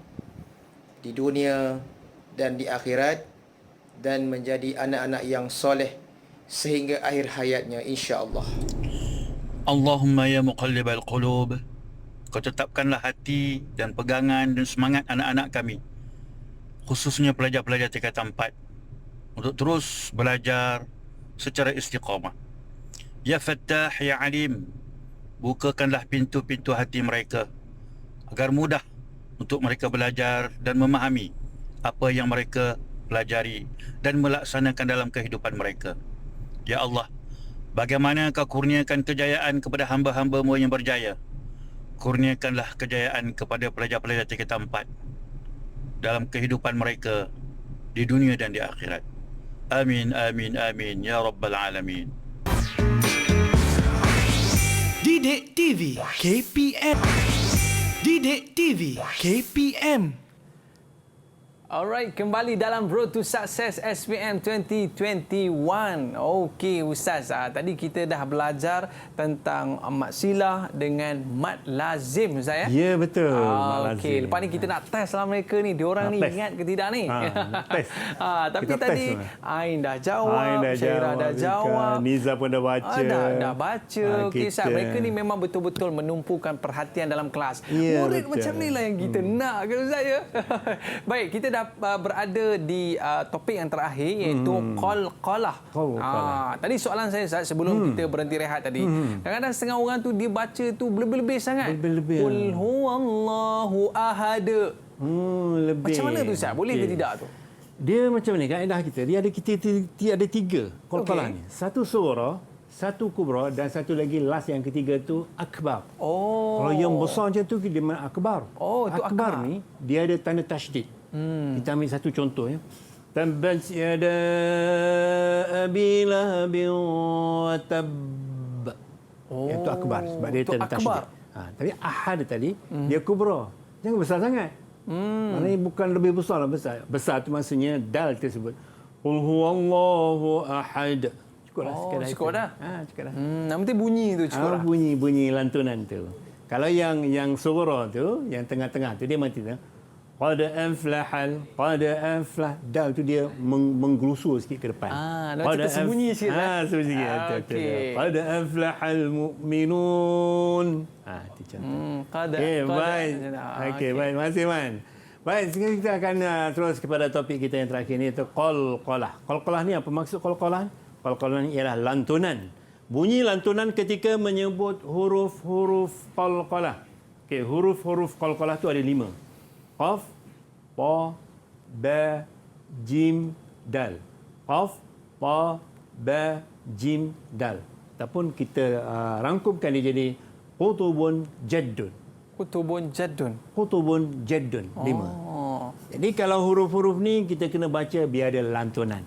[SPEAKER 13] di dunia dan di akhirat, dan menjadi anak-anak yang soleh sehingga akhir hayatnya, insya-Allah.
[SPEAKER 14] Allahumma ya muqallibal qulub, kau tetapkanlah hati dan pegangan dan semangat anak-anak kami, khususnya pelajar-pelajar tingkatan 4, untuk terus belajar secara istiqamah. Ya Fattah, Ya Alim, bukakanlah pintu-pintu hati mereka agar mudah untuk mereka belajar dan memahami apa yang mereka pelajari dan melaksanakan dalam kehidupan mereka. Ya Allah, bagaimana kau kurniakan kejayaan kepada hamba-hamba-Mu yang berjaya, kurniakanlah kejayaan kepada pelajar-pelajar tingkatan 4 dalam kehidupan mereka di dunia dan di akhirat. Amin, amin, amin, ya Rabbal Alamin.
[SPEAKER 1] Didik TV KPM. Didik TV KPM.
[SPEAKER 2] Alright, kembali dalam Road to Success SPM 2021. Okey Ustaz, tadi kita dah belajar tentang mat silah dengan mat lazim Ustaz ya?
[SPEAKER 3] Ya, betul. Mat lazim.
[SPEAKER 2] Okey, lepas ni kita nak test lah mereka ni. Diorang ni ingat ke tidak ni?
[SPEAKER 3] Test.
[SPEAKER 2] Tapi
[SPEAKER 3] kita
[SPEAKER 2] tadi Ain dah jawab, Syairah dah jawab,
[SPEAKER 3] Niza pun dah baca.
[SPEAKER 2] Dah baca. Okey Ustaz, mereka ni memang betul-betul menumpukan perhatian dalam kelas.
[SPEAKER 3] Ya,
[SPEAKER 2] Murid
[SPEAKER 3] betul.
[SPEAKER 2] macam ni lah yang kita nak kan Ustaz ya? Baik, kita dah berada di topik yang terakhir, iaitu qalqalah. Tadi soalan saya Ustaz sebelum kita berhenti rehat tadi. Kadang-kadang setengah orang tu dia baca tu berlebih-lebih sangat. Qul huwallahu ahad.
[SPEAKER 3] Lebih.
[SPEAKER 2] Macam mana tu Ustaz? Boleh ke tidak tu?
[SPEAKER 3] Dia macam ni kaedah kita. Dia ada 3 qalqalah ni. Satu surah, satu kubra, dan satu lagi last yang ketiga tu akbar. Kalau yang besar macam tu dia mana akbar.
[SPEAKER 2] Itu akbar
[SPEAKER 3] ni dia ada tanda tasydid. Kita ambil satu contoh ya. Tabbat yada abi lahabin wa tab. Itu akbar sebab dia tanda tasydid. Tapi ahad tadi dia kubra. Jangan besar sangat. Maknanya bukan lebih besar lah, besar. Besar tu maksudnya dal tersebut. Qul huwallahu ahad. Cukuplah sekadar
[SPEAKER 2] cukup
[SPEAKER 3] itu.
[SPEAKER 2] dah.
[SPEAKER 3] Cukup dah.
[SPEAKER 2] Yang penting bunyi tu cukup dah.
[SPEAKER 3] Bunyi lantunan tu. Kalau yang sughra tu, yang tengah-tengah tu dia mati tu. Qad aflah, dal tu dia menggelusur sikit ke depan.
[SPEAKER 2] Kita sembunyi sikit.
[SPEAKER 3] Sembunyi sikit. Qad aflahal mu'minun. Itu contoh. Baik. Okey, baik. Terima kasih Man. Baik, sekarang kita akan terus kepada topik kita yang terakhir ni, iaitu qalqalah. Qalqalah ni apa maksud qalqalah? Qalqalah ni ialah lantunan. Bunyi lantunan ketika menyebut huruf-huruf qalqalah. Okey, huruf-huruf qalqalah tu ada 5. Qaf, Pa, Ba, Jim, Dal. Qaf, Pa, Ba, Jim, Dal. Ataupun kita rangkumkan dia jadi Qutubun Jaddun.
[SPEAKER 2] Qutubun Jaddun.
[SPEAKER 3] Qutubun Jaddun. 5. Jadi kalau huruf-huruf ni kita kena baca biar ada lantunan.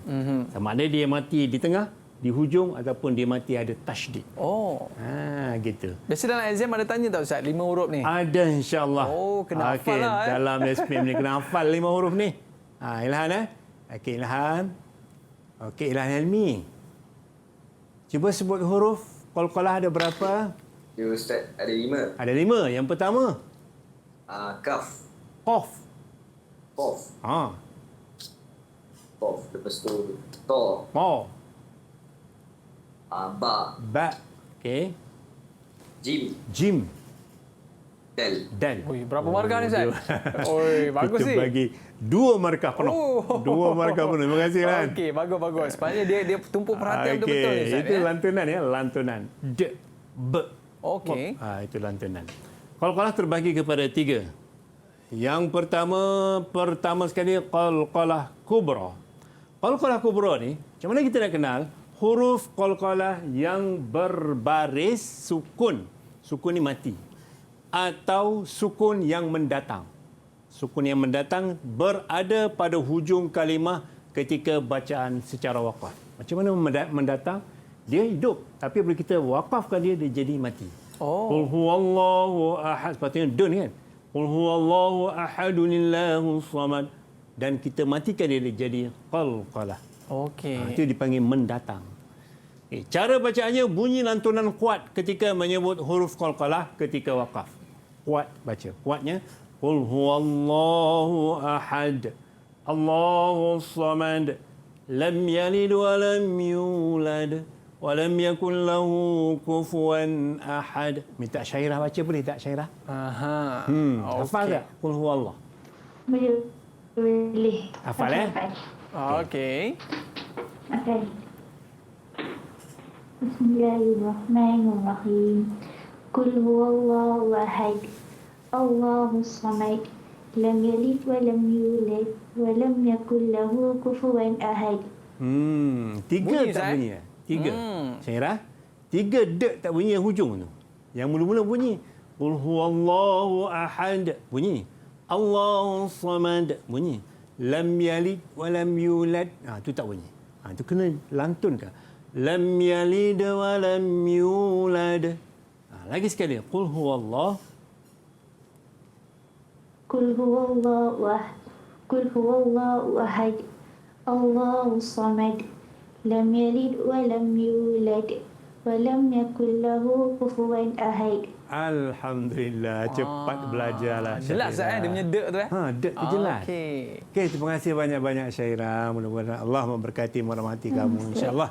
[SPEAKER 3] Sama ada dia mati di tengah di hujung ataupun dia mati ada tasydid.
[SPEAKER 2] Oh.
[SPEAKER 3] Gitu.
[SPEAKER 2] Biasa dalam exam ada tanya tak Ustaz 5 huruf ni?
[SPEAKER 3] Ada insya-Allah.
[SPEAKER 2] Oh, kena hafal lah.
[SPEAKER 3] Dalam SPM ni kena hafal 5 huruf ni. Ilhan Okey, Ilhan. Okey, Ilhan Helmi. Cuba sebut huruf qalqalah ada berapa?
[SPEAKER 4] Ya Ustaz, ada 5.
[SPEAKER 3] Ada 5. Yang pertama?
[SPEAKER 4] Kaf.
[SPEAKER 3] Qaf.
[SPEAKER 4] Qaf. Qaf. Lepas tu ta.
[SPEAKER 3] Ta.
[SPEAKER 4] Ba.
[SPEAKER 3] Ba. Okey.
[SPEAKER 4] Jim.
[SPEAKER 3] Jim.
[SPEAKER 4] Del.
[SPEAKER 3] Del.
[SPEAKER 2] Oi, berapa markah ni Ustaz? Oi, bagus
[SPEAKER 3] Kita
[SPEAKER 2] ni.
[SPEAKER 3] bagi 2 markah penuh. 2 markah penuh. Terima kasih Lan.
[SPEAKER 2] Okey, bagus. Sepatutnya dia tumpuk perhatian betul-betul ni Ustaz.
[SPEAKER 3] Itu lantunan ya, lantunan. D, B.
[SPEAKER 2] Okey.
[SPEAKER 3] Itu lantunan. Qalqalah terbagi kepada 3. Yang pertama sekali qalqalah kubra. Qalqalah kubra ni, macam mana kita nak kenal? Huruf qalqalah yang berbaris sukun. Sukun ni mati. Atau sukun yang mendatang. Sukun yang mendatang berada pada hujung kalimah ketika bacaan secara waqaf. Macam mana mendatang? Dia hidup. Tapi bila kita waqafkan dia jadi mati. Qul huwallahu ahad. Sepatutnya dun kan? Qul huwallahu ahadunillahus samad. Dan kita matikan dia jadi qalqalah.
[SPEAKER 2] Okey.
[SPEAKER 3] Itu dipanggil mendatang. Cara bacaannya bunyi lantunan kuat ketika menyebut huruf qalqalah ketika waqaf. Kuat baca. Kuatnya Qul huwallahu ahad. Allahus samad. Lam yalid wa lam yulad wa lam yakul lahu kufuwan ahad. Minta syairah baca boleh tak syairah? Hafal tak? Qul huwallah.
[SPEAKER 6] Boleh.
[SPEAKER 3] Hafal
[SPEAKER 2] Okey.
[SPEAKER 6] Okay. Bismillahirrahmanirrahim. Qul huwallahu ahad. Allahus samad. Lam yalid wa lam yulad wa lam yakul lahu kufuwan ahad.
[SPEAKER 3] 3 tak bunyi. 3. Syairah. 3 d tak bunyi yang hujung tu. Yang mula-mula bunyi Qul huwallahu ahad bunyi. Allahus samad bunyi. Lam yalid wa lam yulad. Tu tak bunyi. Tu kena lantunkan. Lam yalid wa lam yulad. Lagi sekali. Qul huwallahu.
[SPEAKER 6] Qul huwallahu ahad. Qul huwallahu ahad. Allahus samad. Lam yalid wa lam yulad wa lam yakul lahu kufuwan ahad.
[SPEAKER 3] Alhamdulillah, cepat belajarlah.
[SPEAKER 2] Jelas dia punya dek tu
[SPEAKER 3] dek tu jelas.
[SPEAKER 2] Okey,
[SPEAKER 3] terima kasih banyak-banyak Syairah. Mudah-mudahan Allah memberkati merahmati kamu insya-Allah.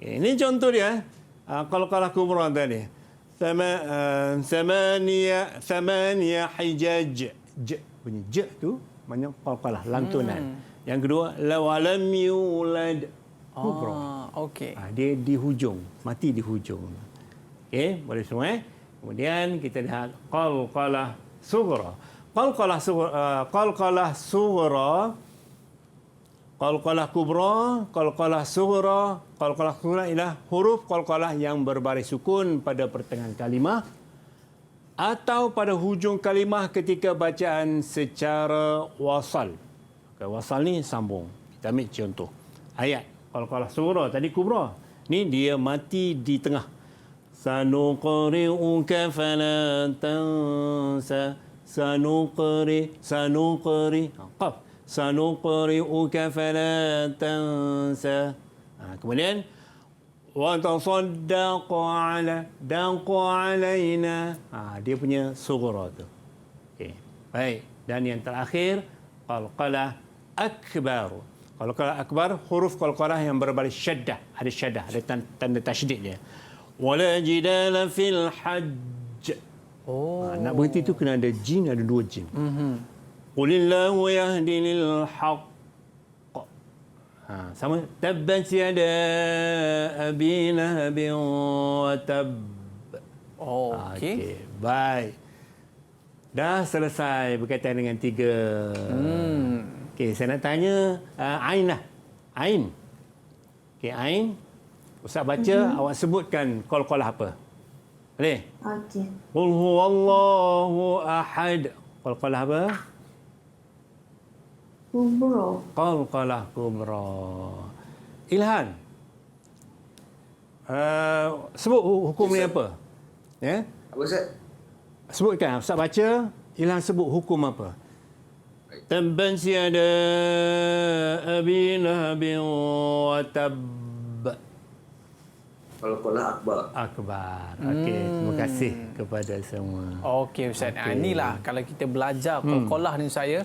[SPEAKER 3] Ini contoh dia. Qalqalah kubra tadi. Thamaniya hijaj. J bunyi j tu banyak qalqalah lantunan. Yang kedua lawalam yulad kubra.
[SPEAKER 2] Okey.
[SPEAKER 3] Dia di hujung, mati di hujung. Okey, boleh semua Kemudian kita lihat qalqalah sughra. Qalqalah sughra, qalqalah kubra, qalqalah sughra. Qalqalah sughra ialah huruf qalqalah yang berbaris sukun pada pertengahan kalimah atau pada hujung kalimah ketika bacaan secara wasal. Wasal ni sambung. Kita ambil contoh. Ayat qalqalah sughra tadi kubra. Ni dia mati di tengah. Sanuqri'uka fala tansa. Sanuqri. Qaf. Sanuqri'uka fala tansa. Kemudian wa tasaddaqa alaina. Dia punya sughra tu. Okey. Baik. Dan yang terakhir qalqalah akbar. Qalqalah akbar huruf qalqalah yang berbaris syaddah, ada syaddah, ada tanda tasydid dia. Wala jidala fil hajj. Nak berhenti tu kena ada jim, ada 2 jim. Qulillahu yahdi lil haqq. Sama tabbat yada abi lahabin wa tab. Okey. Baik. Dah selesai berkaitan dengan 3. Okey, saya nak tanya Ain lah. Ain. Okey, Ain. Ustaz baca, awak sebutkan qalqalah apa? Boleh?
[SPEAKER 6] Okey.
[SPEAKER 3] Qul huwallahu ahad. Qalqalah apa?
[SPEAKER 6] Kubra.
[SPEAKER 3] Qalqalah kubra. Ilhan. Sebut hukum ni apa? Ya?
[SPEAKER 4] Apa Ustaz?
[SPEAKER 3] Sebutkan. Ustaz baca, Ilham sebut hukum apa? Tabban siada abi lahabin wa tab.
[SPEAKER 4] Qalqalah akbar.
[SPEAKER 3] Akbar. Okey, terima kasih kepada semua.
[SPEAKER 2] Okey Ustaz. Inilah kalau kita belajar qalqalah ni saya,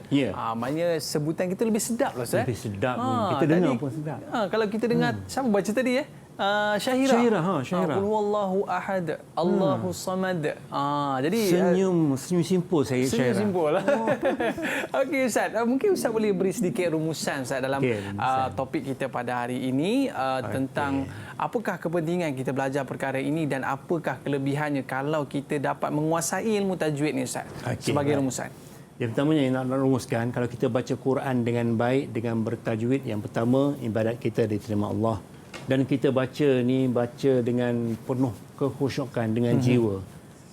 [SPEAKER 2] maknanya sebutan kita lebih sedap lah Ustaz.
[SPEAKER 3] Lebih sedap. Kita dengar pun sedap.
[SPEAKER 2] Kalau kita dengar, siapa baca tadi Syahira.
[SPEAKER 3] Syahira.
[SPEAKER 2] Qul huwallahu ahad, Allahu samad. Jadi
[SPEAKER 3] senyum simpul saya Syahira.
[SPEAKER 2] Senyum simpul. Okey Ustaz, mungkin Ustaz boleh beri sedikit rumusan Ustaz dalam topik kita pada hari ini tentang apakah kepentingan kita belajar perkara ini dan apakah kelebihannya kalau kita dapat menguasai ilmu tajwid ni Ustaz. Sebagai rumusan.
[SPEAKER 3] Yang pertamanya yang nak rumuskan, kalau kita baca Quran dengan baik, dengan bertajwid, yang pertama ibadat kita diterima Allah. Dan kita baca dengan penuh kekhusyukan, dengan jiwa.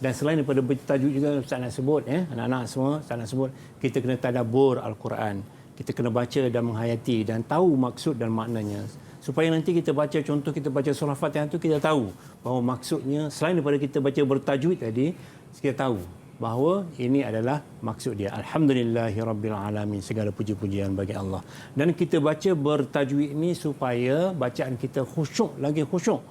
[SPEAKER 3] Dan selain daripada bertajwid juga Ustaz nak sebut, anak-anak semua Ustaz nak sebut, kita kena tadabbur Al-Quran. Kita kena baca dan menghayati dan tahu maksud dan maknanya. Supaya nanti kita baca, contoh kita baca surah Fatihah itu, kita tahu bahawa maksudnya, selain daripada kita baca bertajwid tadi, kita tahu bahawa ini adalah maksud dia. Alhamdulillahirrabbilalamin. Segala puji-pujian bagi Allah. Dan kita baca bertajwid ini supaya bacaan kita khusyuk, lagi khusyuk.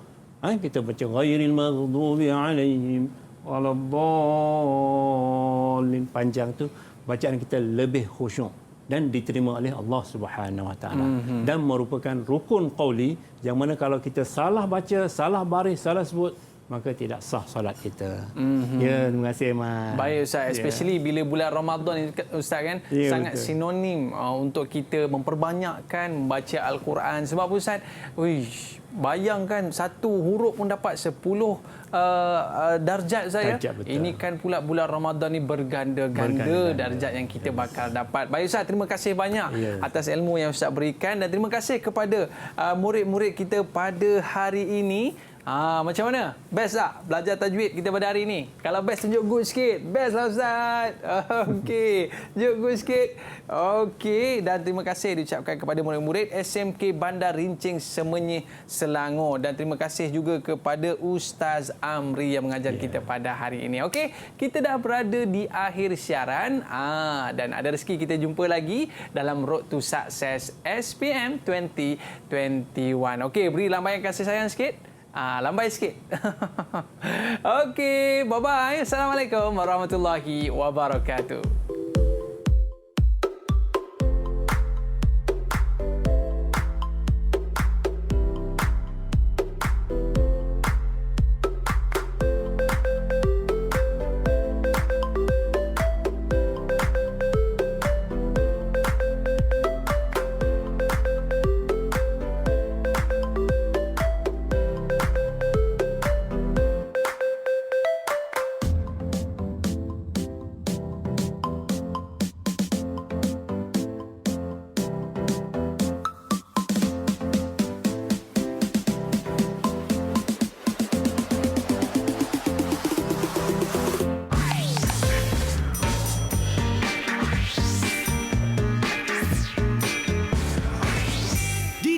[SPEAKER 3] Kita baca ghairil maghdubi alaihim waladdallin, panjang tu, bacaan kita lebih khusyuk dan diterima oleh Allah Subhanahu Wa Taala. Dan merupakan rukun qauli yang mana kalau kita salah baca, salah baris, salah sebut, maka tidak sah solat kita. Ya, terima kasih Mas.
[SPEAKER 2] Baik Ustaz, especially bila bulan Ramadan ni Ustaz kan, sangat betul. Sinonim untuk kita memperbanyakkan membaca Al-Quran. Sebab Ustaz, bayangkan satu huruf pun dapat 10 darjat saya. Ini kan pula bulan Ramadan ni berganda-ganda darjat yang kita bakal dapat. Baik Ustaz, terima kasih banyak atas ilmu yang Ustaz berikan dan terima kasih kepada murid-murid kita pada hari ini. Macam mana? Best tak belajar tajwid kita pada hari ini? Kalau best, tunjuk good sikit. Best lah Ustaz. Okey, tunjuk good sikit. Okey, dan terima kasih diucapkan kepada murid-murid SMK Bandar Rincing Semenyih, Selangor. Dan terima kasih juga kepada Ustaz Amri yang mengajar kita pada hari ini. Okey, kita dah berada di akhir siaran. Dan ada rezeki kita jumpa lagi dalam Road to Success SPM 2021. Okey, beri lambaian kasih sayang sikit. Lambai sikit. Okey, bye-bye. Assalamualaikum warahmatullahi wabarakatuh.